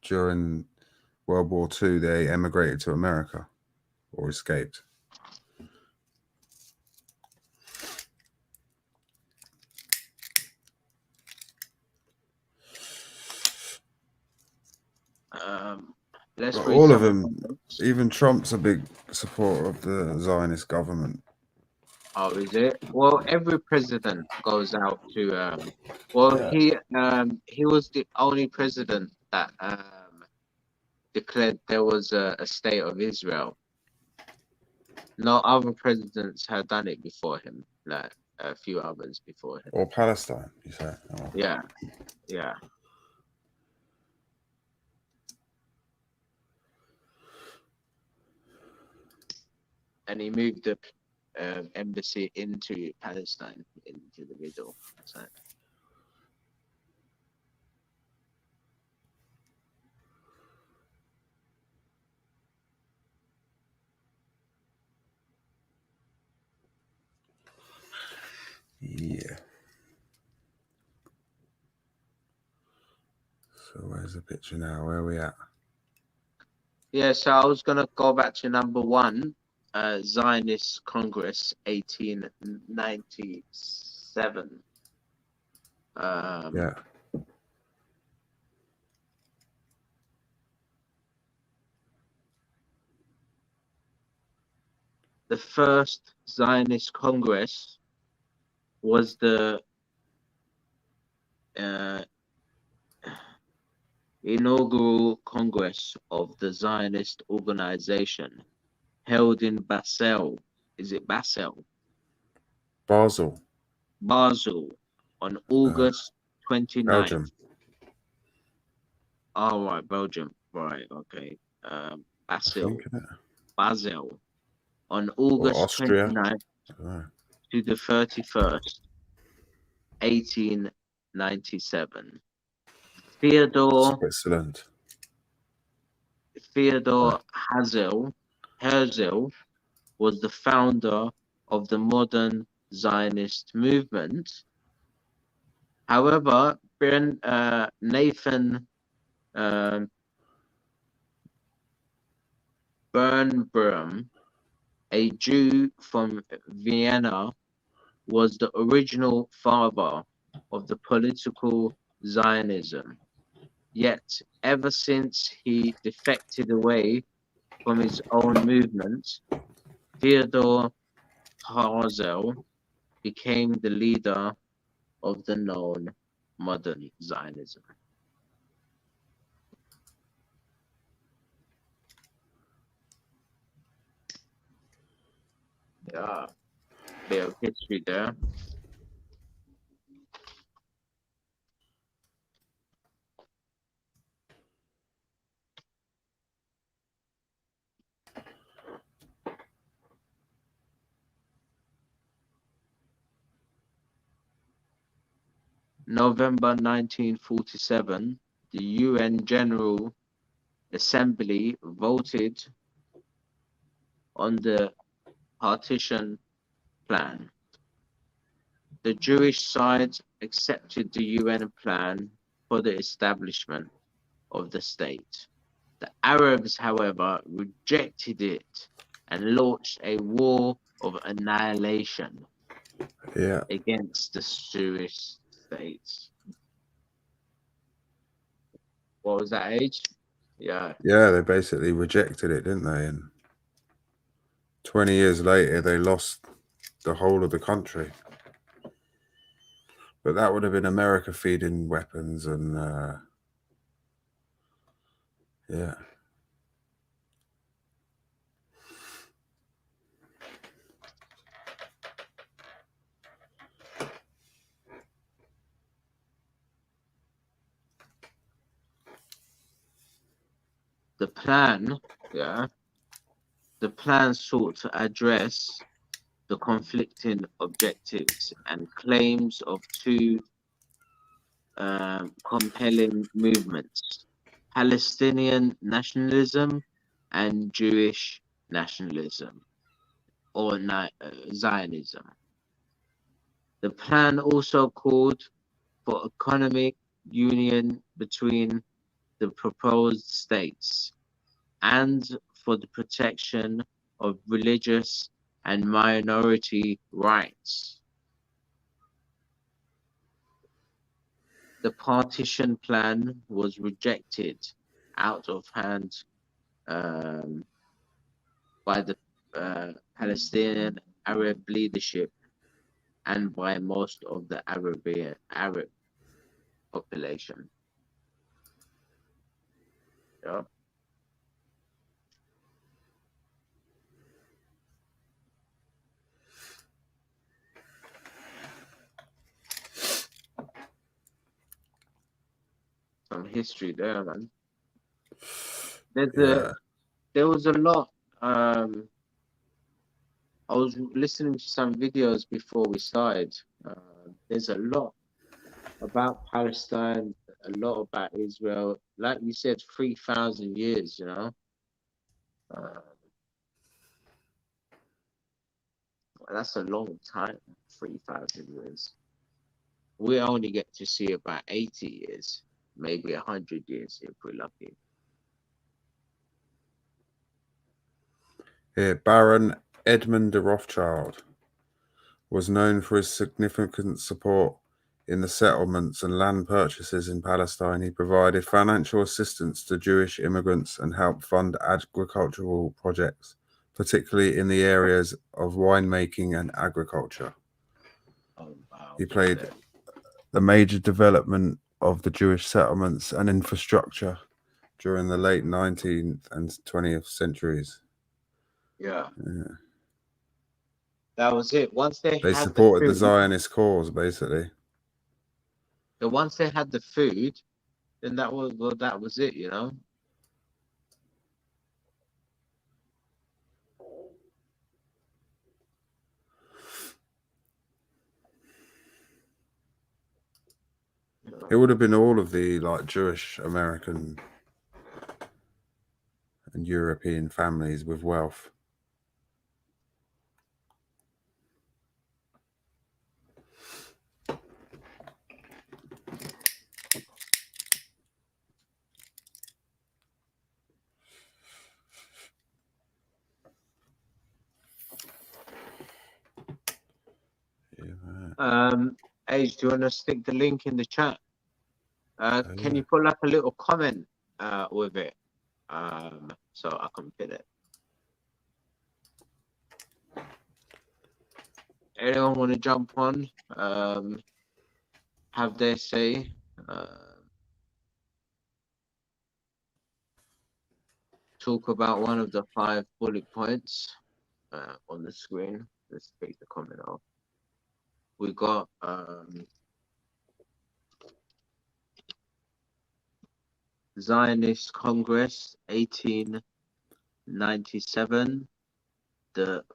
during World War II they emigrated to America or escaped. Let's But read all of some them, comments. even Trump's a big supporter of the Zionist government. Oh, is it? Well, every president goes out to well, Yeah. he was the only president that declared there was a state of Israel. No other presidents had done it before him, like a few others before him. Or Palestine, you say? Oh. Yeah, yeah. And he moved the embassy into Palestine, into the middle. So. Yeah. So where's the picture now? Where are we at? Yeah, so I was gonna go back to number one, Zionist Congress, 1897. Yeah. The first Zionist Congress was the inaugural Congress of the Zionist Organization held in Basel. Is it Basel? Basel, Basel on August 29th. Belgium. Oh, right, Belgium. Right, okay. Basel. Basel on Or August Austria. 29th to the 31st, 1897. Switzerland. Theodor Herzl was the founder of the modern Zionist movement. However, Nathan Birnbaum, a Jew from Vienna, was the original father of the political Zionism. Yet, ever since he defected away from his own movement, Theodor Herzl became the leader of the known modern Zionism. Yeah, bit of history there. November 1947, the UN General Assembly voted on the partition plan. The Jewish side accepted the UN plan for the establishment of the state. The Arabs, however, rejected it and launched a war of annihilation against the Jewish state. What was that age? Yeah. Yeah, they basically rejected it, didn't they? And 20 years later, they lost the whole of the country. But that would have been America feeding weapons and, yeah. The plan, the plan sought to address the conflicting objectives and claims of two compelling movements: Palestinian nationalism and Jewish nationalism. or Zionism. The plan also called for economic union between the proposed states and for the protection of religious and minority rights. The partition plan was rejected out of hand by the Palestinian Arab leadership and by most of the Arab population. Yeah. Some history there, man. There was a lot. I was listening to some videos before we started. There's a lot about Palestine, a lot about Israel. Like you said, 3,000 years, you know. That's a long time, 3,000 years. We only get to see about 80 years, maybe 100 years if we're lucky. Here, Baron Edmund de Rothschild was known for his significant support in the settlements and land purchases in Palestine. He provided financial assistance to Jewish immigrants and helped fund agricultural projects, particularly in the areas of winemaking and agriculture. Oh, wow. He played the major development of the Jewish settlements and infrastructure during the late 19th and 20th centuries. Yeah. That was it. Once they had supported the Zionist cause, basically. So once they had the food, then that was it, you know. It would have been all of the like Jewish, American, and European families with wealth. Age, do you want to stick the link in the chat? Can you put like a little comment with it, so I can pin it? Anyone want to jump on? Have their say? Talk about one of the 5 bullet points on the screen. Let's take the comment off. We got Zionist Congress 1897, the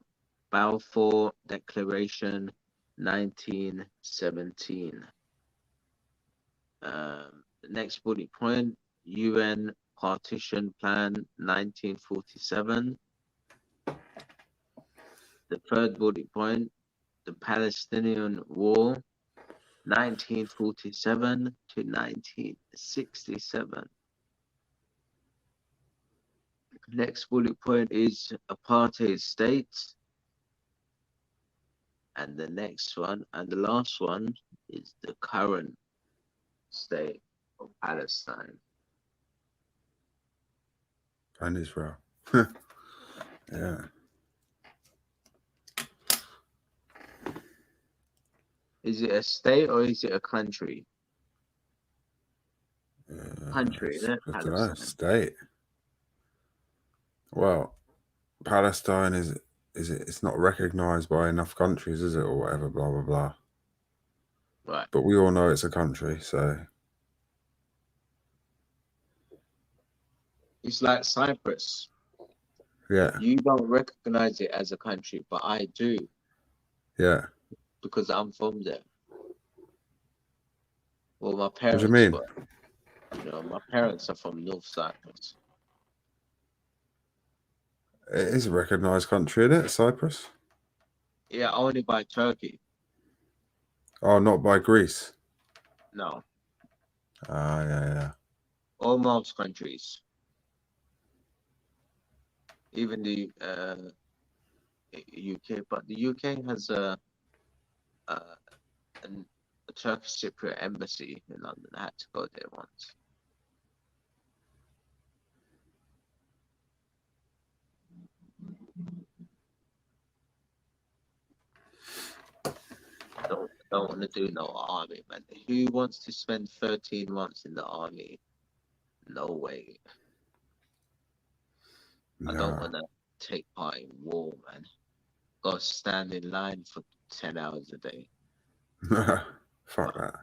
Balfour Declaration 1917. The next bullet point, UN Partition Plan 1947. The third bullet point, the Palestinian War 1947 to 1967. Next bullet point is apartheid states. And the next one, and the last one, is the current state of Palestine. And Israel. Yeah. Is it a state or is it a country? Country, isn't it? I don't know, state. Well, Palestine it's not recognized by enough countries, is it, or whatever, blah blah blah. Right. But we all know it's a country, so it's like Cyprus. Yeah. You don't recognize it as a country, but I do. Yeah. Because I'm from there. Well, my parents What do you mean? were. You know, my parents are from North Cyprus. It is a recognised country, isn't it, Cyprus? Yeah, only by Turkey. Oh, not by Greece. No, Ah, yeah. all most countries, even the UK. But the UK has a, an, a Turkish Cypriot embassy in London. I had to go there once. Don't want to do no army, man. Who wants to spend 13 months in the army? No way. I don't No. want to take part in war, man. Go stand in line for 10 hours a day. Fuck that.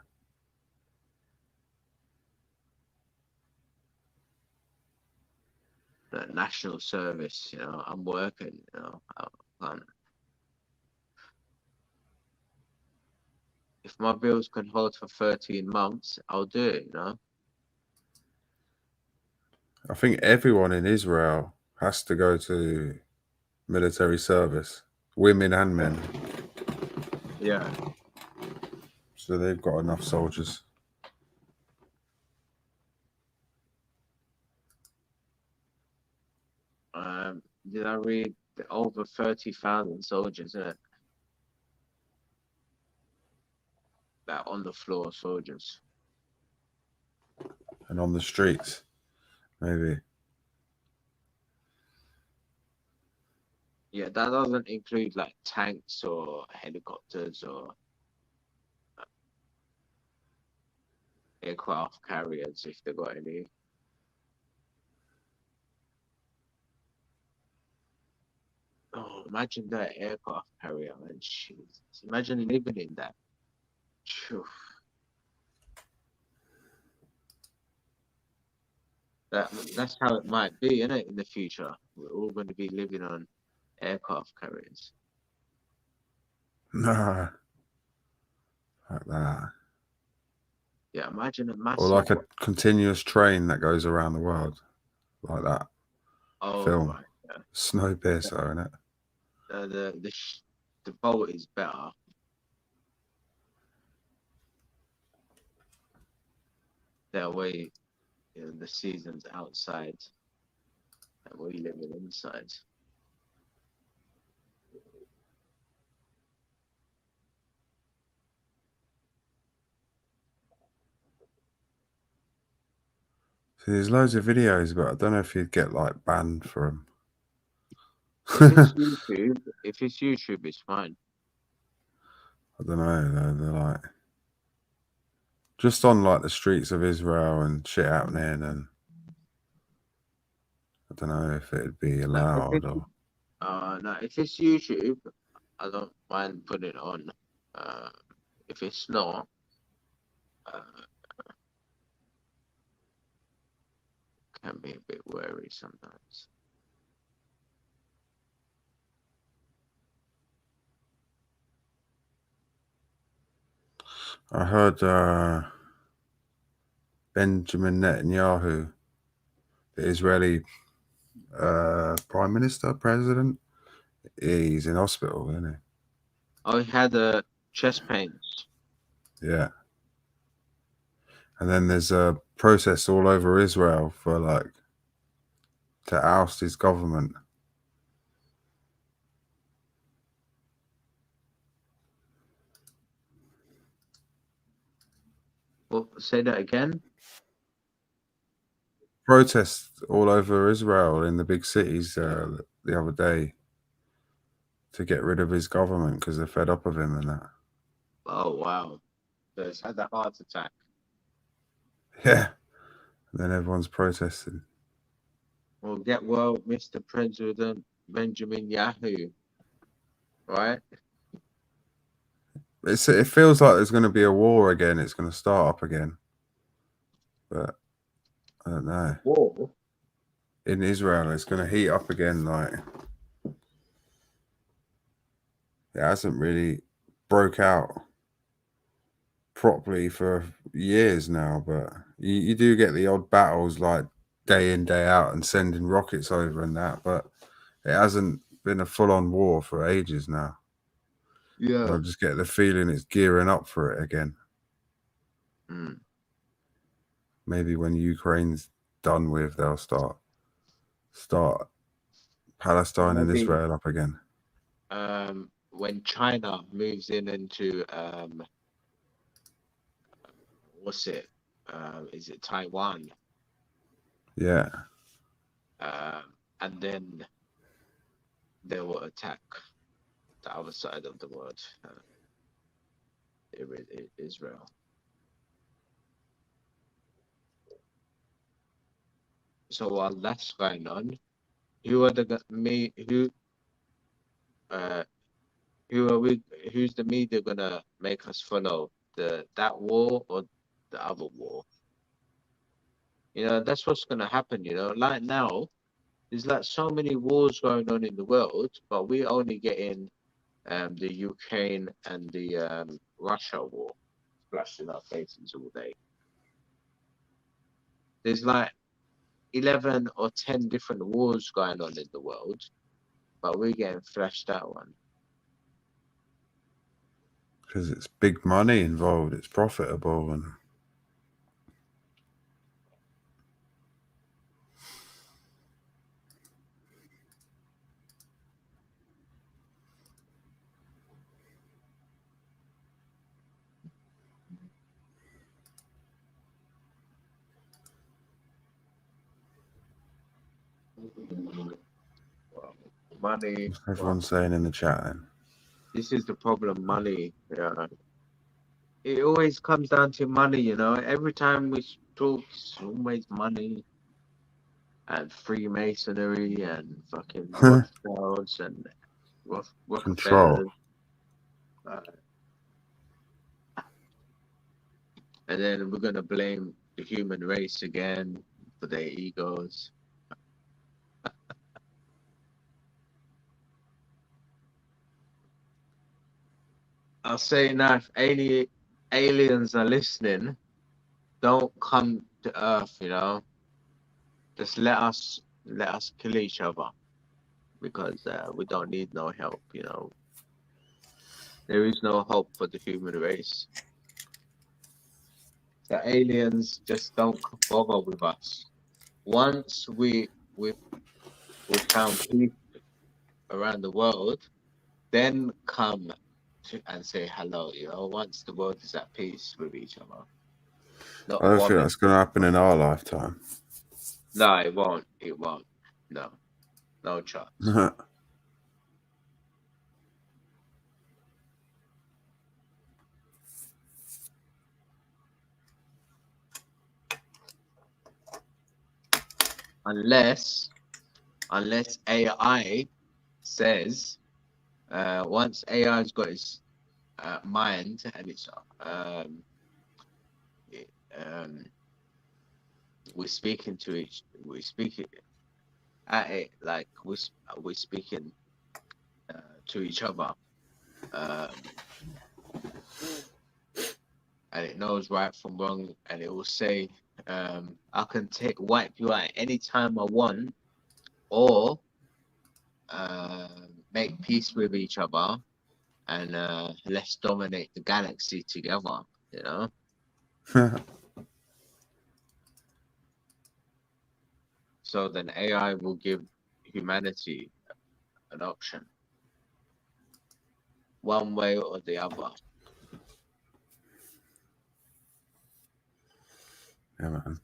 The national service, I'm working, I can't. If my bills can hold for 13 months, I'll do it. I think everyone in Israel has to go to military service, women and men. Yeah. So they've got enough soldiers. Did I read over 30,000 soldiers, that on the floor soldiers? And on the streets, maybe. Yeah, that doesn't include like tanks or helicopters or aircraft carriers if they got any. Oh, imagine that aircraft carrier, man. Jesus. Imagine living in that. Phew. That's how it might be, isn't it, in the future? We're all going to be living on aircraft carriers. Nah, like that. Yeah, imagine a Or massive like a continuous train that goes around the world, like that Oh film. my god. Snowpiercer, isn't it? The boat is better. That way, the season's outside and we living inside. So there's loads of videos, but I don't know if you'd get like banned for them. If it's YouTube, it's fine. I don't know. They're like just on like the streets of Israel and shit happening, and I don't know if it'd be No, if allowed it's or. no, if it's YouTube, I don't mind putting it on. Uh, if it's not, uh, can be a bit wary sometimes. I heard Benjamin Netanyahu, the Israeli prime minister, president, he's in hospital, isn't he? I had chest pains. Yeah. And then there's a protest all over Israel for like to oust his government. Well, say that again. Protests all over Israel in the big cities the other day to get rid of his government because they're fed up of him and that. Oh wow. So he's had a heart attack. Yeah. And then everyone's protesting. Well, get well, Mr. President Benjamin Yahoo. Right? It feels like there's going to be a war again. It's going to start up again. But I don't know. War? In Israel, it's going to heat up again. Like it hasn't really broke out properly for years now, but you do get the odd battles like day in, day out and sending rockets over and that, but it hasn't been a full-on war for ages now. Yeah. I just get the feeling it's gearing up for it again. Mm. Maybe when Ukraine's done with, they'll start Palestine and Maybe Israel up again. when China moves into what's it? Is it Taiwan? Yeah. And then they will attack the other side of the world, Israel. So while that's going on, who are the g- me uh who are we? Who's the media gonna make us follow that war or the other war? That's what's gonna happen. Like now, there's like so many wars going on in the world, but we only getting the Ukraine and the Russia war flashed in our faces all day. There's like 11 or 10 different wars going on in the world, but we're getting flashed that one. Because it's big money involved. It's profitable. And Money. what's everyone saying in the chat then? This is the problem, money. Yeah. It always comes down to money. Every time we talk, it's always money and Freemasonry and fucking Rothschilds and Control. Rockefellers. Uh, and then we're going to blame the human race again for their egos. I'll say now, if any aliens are listening, don't come to Earth, Just let us kill each other because we don't need no help, There is no hope for the human race. The aliens just don't bother with us. Once we found peace around the world, then come and say hello. Once the world is at peace with each other. Not I don't think bombing. that's going to happen in our lifetime. No, it won't. It won't. No chance. Unless AI says once AI's got its mind and it's we're speaking at it like we're speaking to each other, and it knows right from wrong, and it will say, I can wipe you out any time I want, or make peace with each other, and let's dominate the galaxy together. So then AI will give humanity an option, one way or the other. Yeah, man.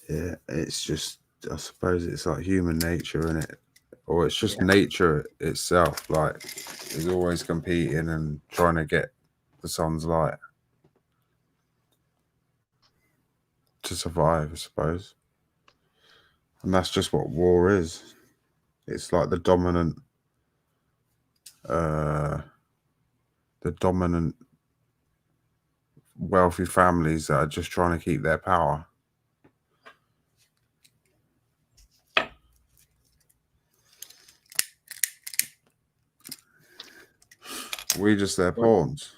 Yeah, it's just, I suppose it's like human nature, isn't it? Or it's just nature itself, like, is always competing and trying to get the sun's light to survive, I suppose. And that's just what war is. It's like the dominant wealthy families that are just trying to keep their power. We just their pawns.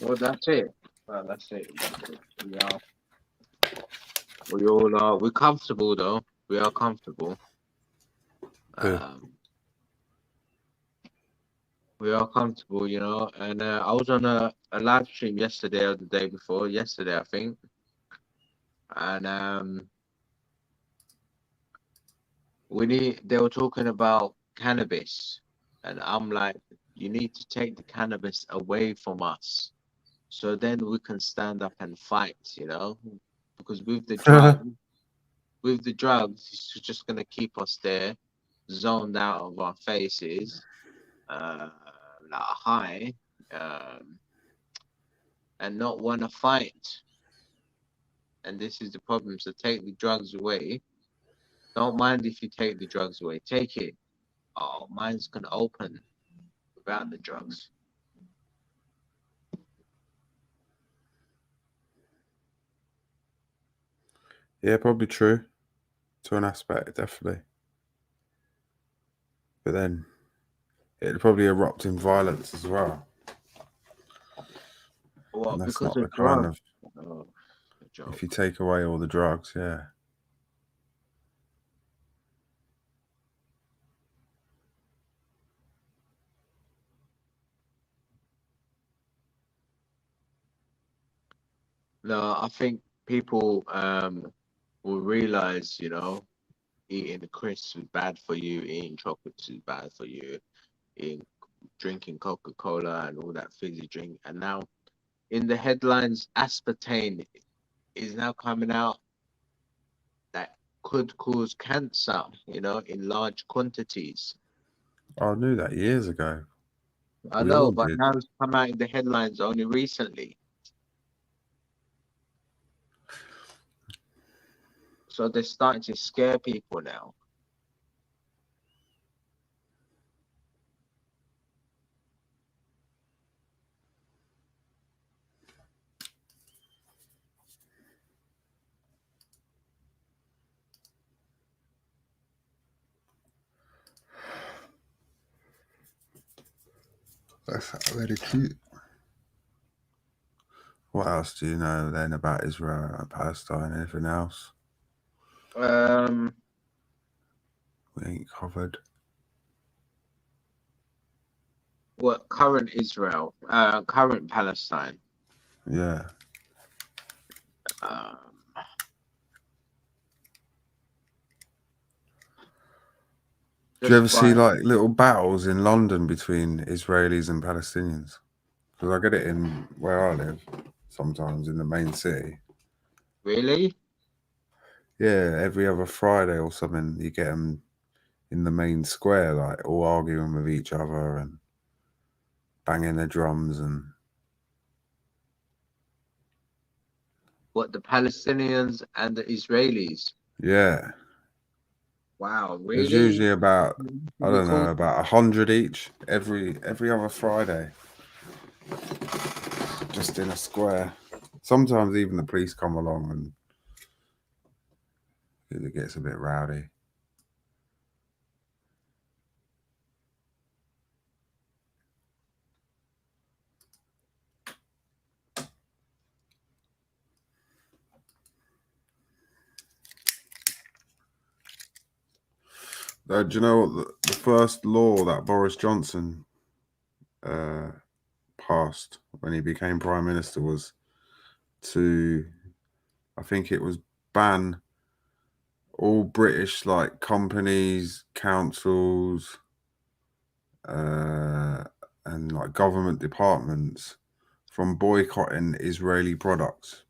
Well, that's it. We all are. We're comfortable though. We are comfortable. Who? We are comfortable, you know. And I was on a live stream yesterday or the day before, yesterday I think, and they were talking about cannabis, and I'm like, you need to take the cannabis away from us, so then we can stand up and fight, you know, because with the drugs, it's just gonna keep us there, zoned out of our faces, uh, like high, um, and not want to fight. And this is the problem. So take the drugs away. Don't mind if you take the drugs away. Take it. Oh, minds can open without the drugs. Yeah, probably true to an aspect, definitely. But then it'd probably erupt in violence as well. What? And that's Because not the of kind drugs? of, Oh, a if you joke. take away all the drugs, yeah. No, I think people will realize, you know, eating crisps is bad for you, eating chocolates is bad for you, eating drinking Coca-Cola and all that fizzy drink. And now in the headlines, aspartame is now coming out that could cause cancer, you know, in large quantities. I knew that years ago. I We know, all but did. now it's come out in the headlines only recently. So they're starting to scare people now. That's really cute. What else do you know then about Israel and Palestine? Anything else Um, we ain't covered? what current Israel, current Palestine. Yeah. Um, Do you just ever see by like little battles in London between Israelis and Palestinians? Because I get it in where I live sometimes in the main city. really? Yeah, every other Friday or something, you get them in the main square, like all arguing with each other and banging their drums and What the Palestinians and the Israelis? yeah. Wow, There's really? usually about I We don't know call about 100 each every other Friday, just in a square. Sometimes even the police come along and it gets a bit rowdy. Do you know what the first law that Boris Johnson uh, passed when he became prime minister was to, I think it was ban all British like companies, councils, uh, and like government departments from boycotting Israeli products.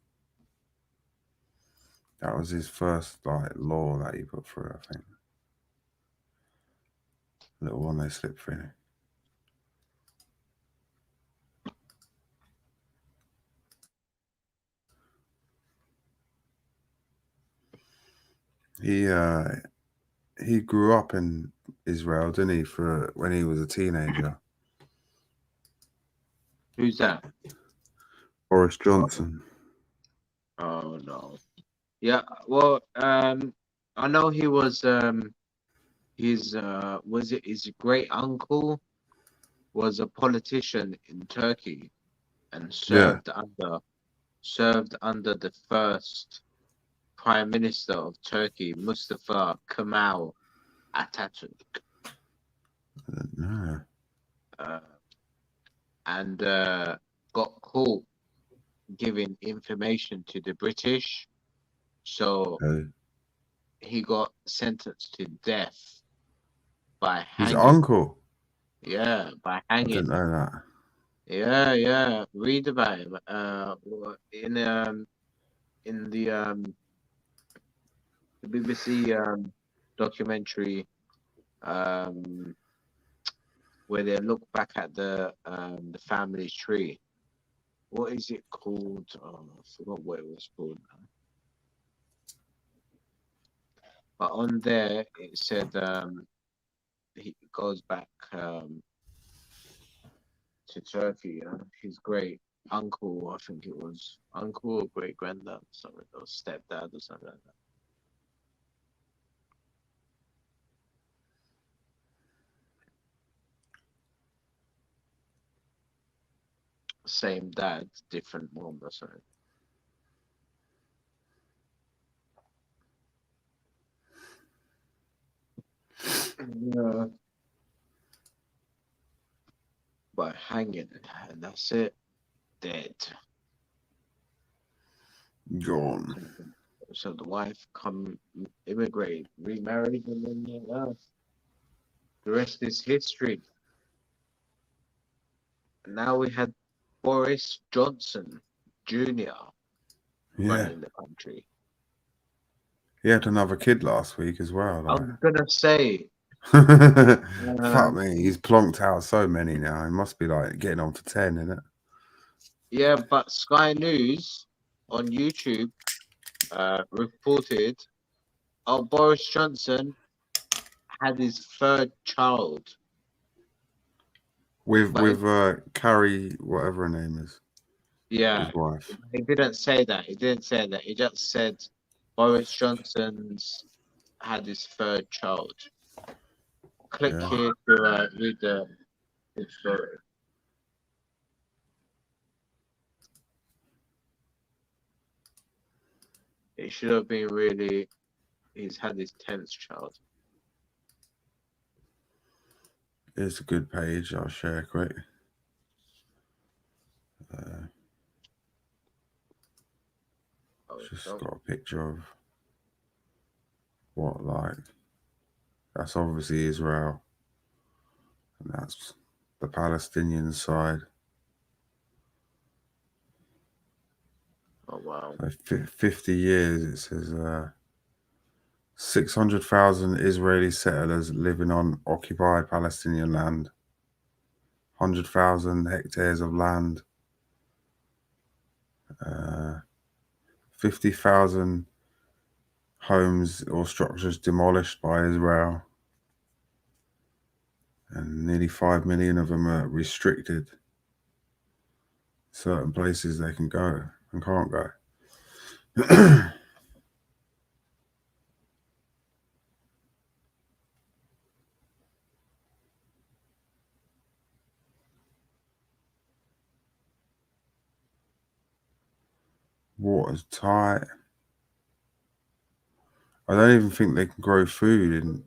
That was his first like law that he put through, I think. Little one they slipped through. He grew up in Israel, didn't he, for when he was a teenager. who's that? Boris Johnson. Oh no. Yeah, well, I know he was his great uncle was a politician in Turkey and Yeah. served under the first Prime Minister of Turkey, Mustafa Kemal Atatürk, No. and got caught giving information to the British. So he got sentenced to death by His hanging. uncle. Yeah, by I hanging. didn't know that. Yeah. Read about him. In the BBC documentary, where they look back at the family tree. What is it called? Oh, I forgot what it was called now. But on there it said he goes back to Turkey. His great uncle, I think it was uncle or great granddad, something, or stepdad or something like that. Same dad, different mom or something. Yeah. By hanging, and that's it. Dead. Gone. So the wife immigrate, remarried, and then the rest is history. And now we had Boris Johnson Jr. running the country. He had another kid last week as well. I was gonna say, Fuck me, he's plonked out so many now. He must be like getting on for 10, isn't it? yeah, but Sky News on YouTube reported, Boris Johnson had his third child with Carrie, whatever her name is. Yeah, his wife. He didn't say that. He didn't say that. He just said Boris Johnson's had his third child. Click here to read the story. It should have been really. He's had his 10th child. It's a good page. I'll share quick. Just got a picture of what, like, that's obviously Israel, and that's the Palestinian side. Oh wow! So 50 years. It says 600,000 Israeli settlers living on occupied Palestinian land. 100,000 hectares of land. 50,000 homes or structures demolished by Israel, and nearly 5 million of them are restricted. Certain places they can go and can't go. Water's tight. I don't even think they can grow food, and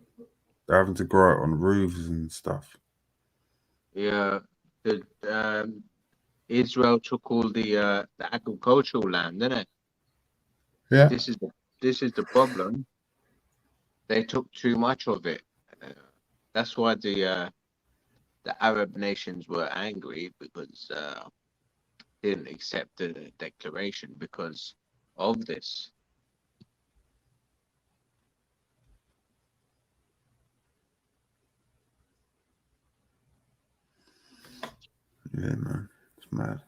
they're having to grow it on roofs and stuff. Yeah, Israel took all the agricultural land, didn't it? Yeah. This is the problem. They took too much of it. That's why the Arab nations were angry, because they didn't accept the declaration because of this. Yeah, man. It's mad.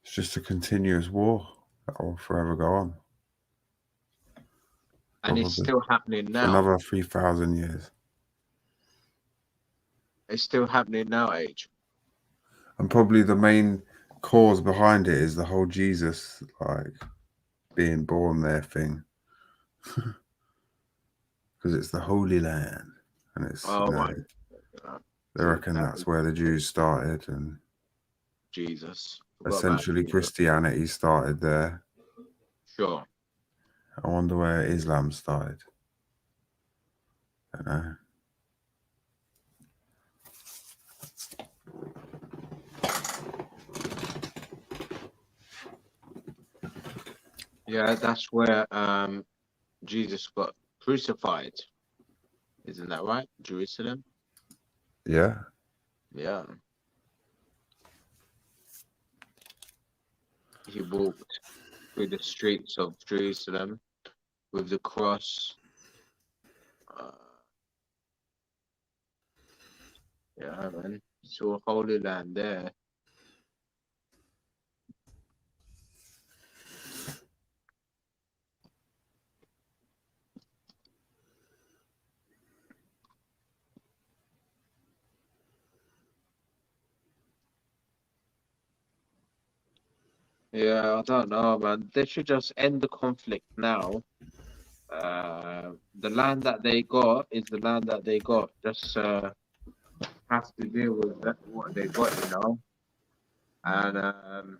It's just a continuous war that will forever go on. And it's still happening now. For another 3,000 years. It's still happening now, Age. And probably the main cause behind it is the whole Jesus, like, being born there thing. Because it's the Holy Land. And it's, Oh my they reckon that's where the Jews started. And Jesus. Forgot about Essentially, Jesus. Christianity started there. Sure. I wonder where Islam started. I don't know. Yeah, that's where Jesus got crucified. Isn't that right? Jerusalem? Yeah. Yeah. He walked through the streets of Jerusalem with the cross. Uh, yeah, man. Saw Holy Land there. Yeah, I don't know, man. They should just end the conflict now. The land that they got is the land that they got. Just have to deal with that, what they got, and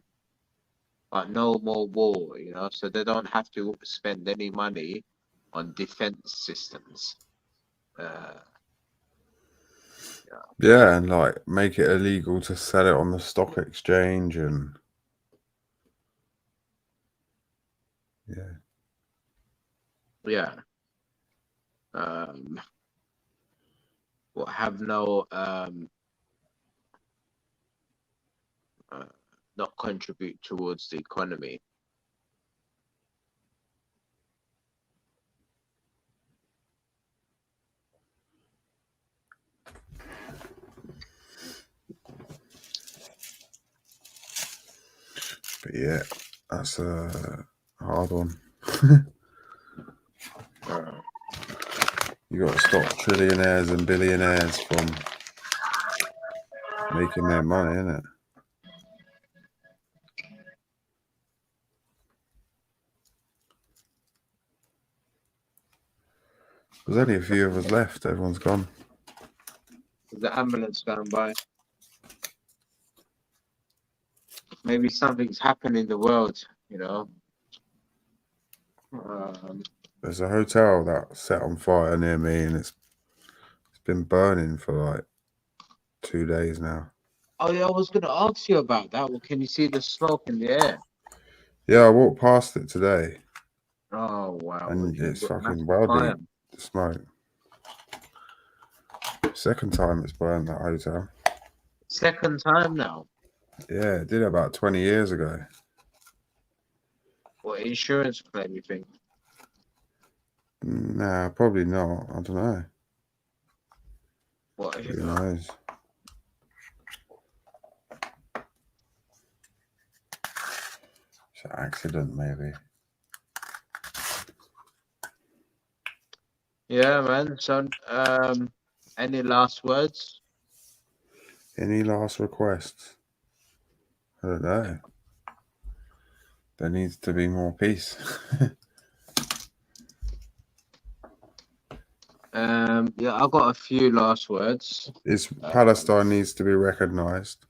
but no more war, so they don't have to spend any money on defense systems. Yeah, and like make it illegal to sell it on the stock exchange and yeah. Yeah. Will have no not contribute towards the economy. But yeah, that's a hard one. You got to stop trillionaires and billionaires from making their money, innit? There's only a few of us left. Everyone's gone. The ambulance going by. Maybe something's happened in the world, There's a hotel that set on fire near me, and it's been burning for like 2 days now. Oh yeah, I was gonna ask you about that. Well, can you see the smoke in the air? Yeah, I walked past it today, Oh wow, and you've it's got fucking massive well fire. deep. The smoke. Second time it's burned, that hotel. Second time now. Yeah, it did about 20 years ago. What insurance claim you think? Nah, probably not. I don't know. What? Who knows? It's an accident, maybe. Yeah, man. So, any last words? Any last requests? I don't know. There needs to be more peace. Yeah, I got a few last words. Palestine needs to be recognised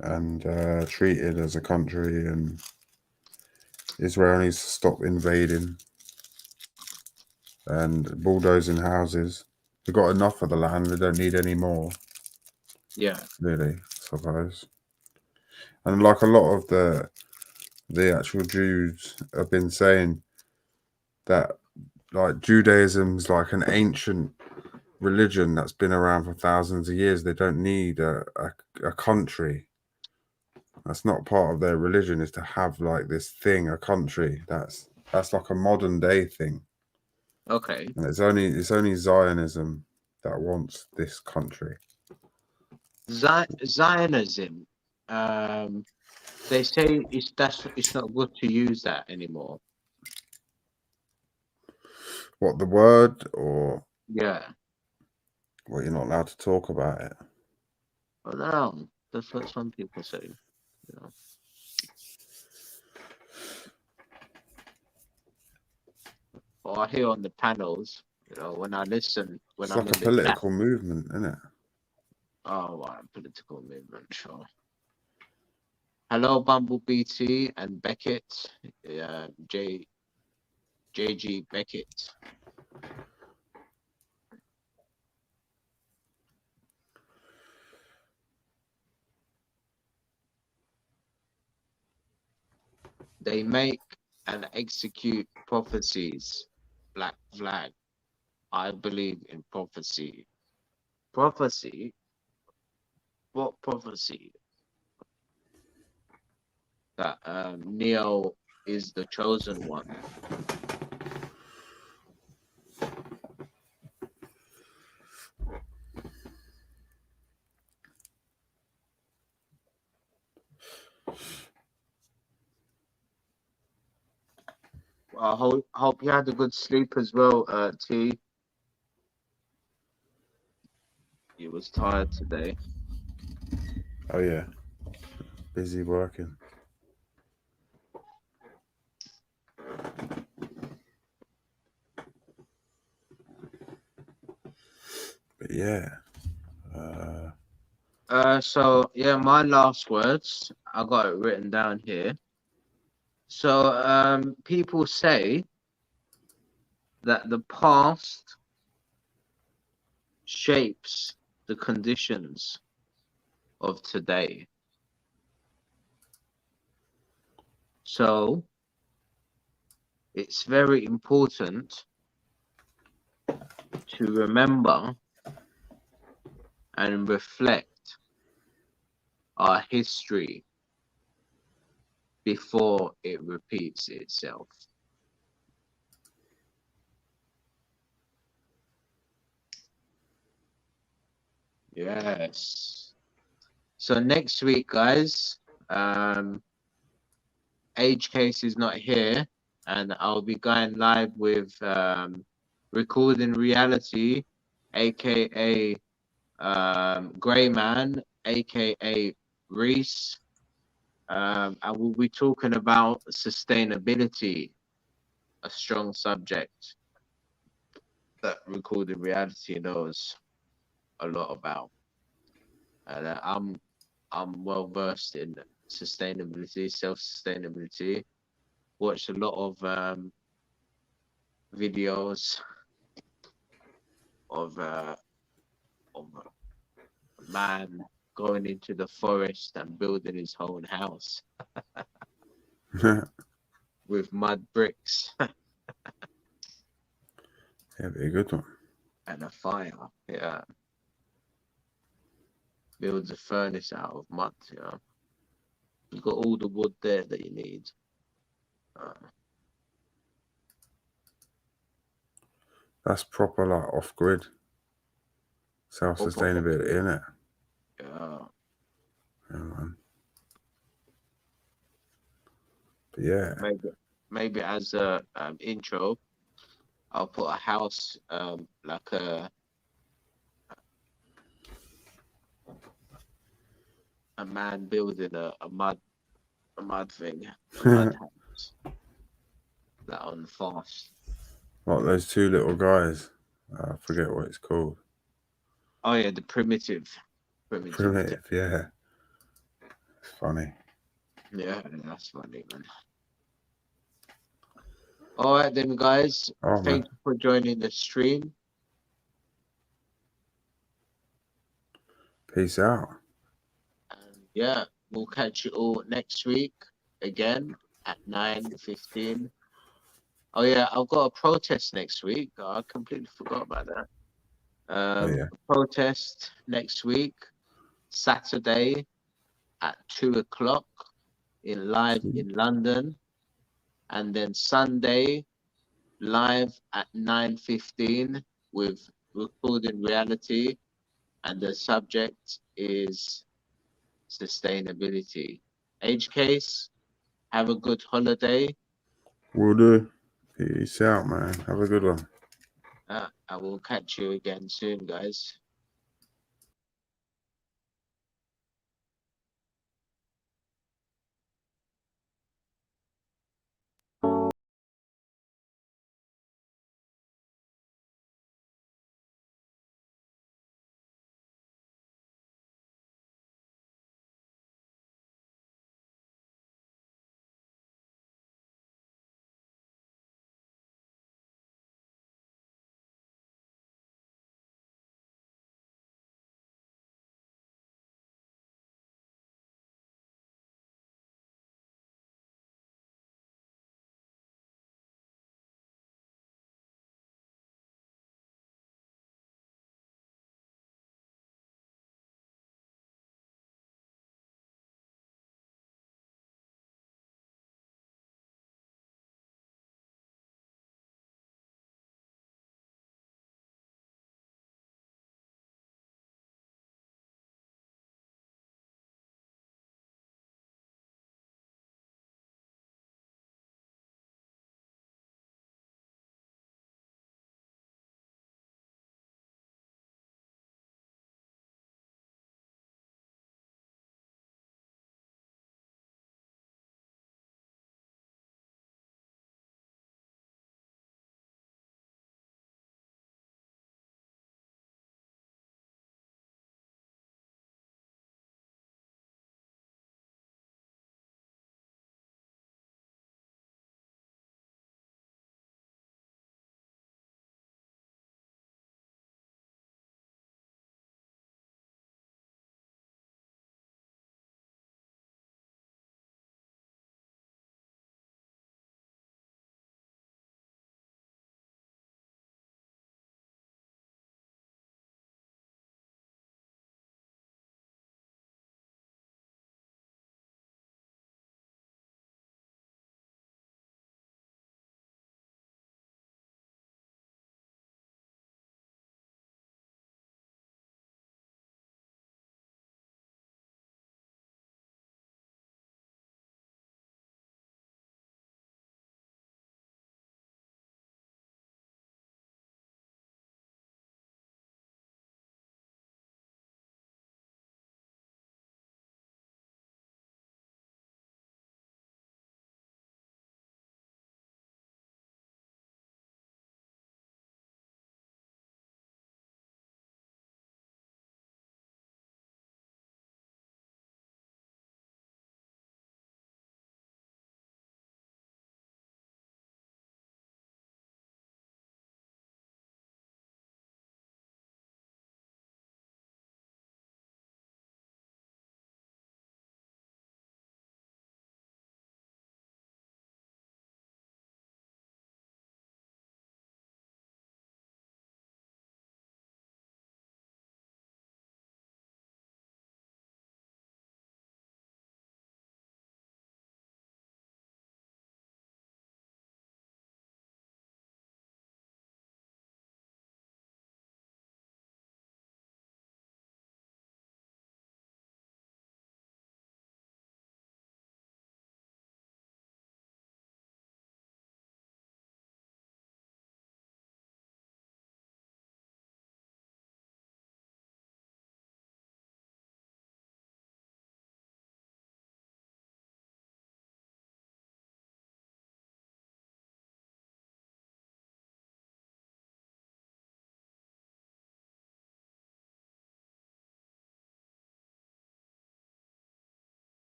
and treated as a country, and Israel needs to stop invading and bulldozing houses. They've got enough of the land. They don't need any more. Yeah. Really, I suppose. And like a lot of the actual Jews have been saying that like Judaism's like an ancient religion that's been around for thousands of years. They don't need a country. That's not part of their religion, is to have like this thing, a country. That's like a modern day thing. Okay. And it's only Zionism that wants this country. Zionism. They say it's not good to use that anymore. What, the word, or Yeah. what, you're not allowed to talk about it? Well, no, that's what some people say. Or I hear on the panels, when I listen, when It's I'm like a in the chat. political movement, isn't it? Oh, right, political movement, sure. Hello, Bumblebee T and Beckett, JG Beckett. They make and execute prophecies. Black flag. I believe in prophecy. Prophecy? What prophecy? That Neo is the chosen one. I hope you had a good sleep as well, T. You was tired today. Oh yeah, busy working. But yeah. So yeah, my last words. I got it written down here. So people say that the past shapes the conditions of today. So it's very important to remember and reflect our history before it repeats itself. Yes. So next week, guys, Age Case is not here, and I'll be going live with Recording Reality, aka Grey Man, aka Reese, and we'll be talking about sustainability, a strong subject that Recording Reality knows a lot about. And I'm well versed in sustainability, self-sustainability. Watched a lot of videos of a man going into the forest and building his own house with mud bricks Yeah, be a good one. and a fire. Yeah, builds a furnace out of mud. Yeah, you got all the wood there that you need. That's proper like off-grid self-sustainability, isn't it? Yeah. Yeah, man. But yeah. Maybe as a intro, I'll put a house like a man building a mud thing, a mud house that on fast. Like those two little guys. I forget what it's called. Oh yeah, the primitive. Primitive, yeah. It's funny. Yeah, that's funny, man. All right then, guys. Oh, man. Thank you for joining the stream. Peace out. And yeah, we'll catch you all next week again at 9:15. Oh yeah, I've got a protest next week. I completely forgot about that. Yeah. Protest next week, Saturday at 2 o'clock live in London, and then Sunday live at 9:15 with Recording Reality, and the subject is sustainability. Age Case, have a good holiday. Will do. Peace out, man. Have a good one. I will catch you again soon, guys.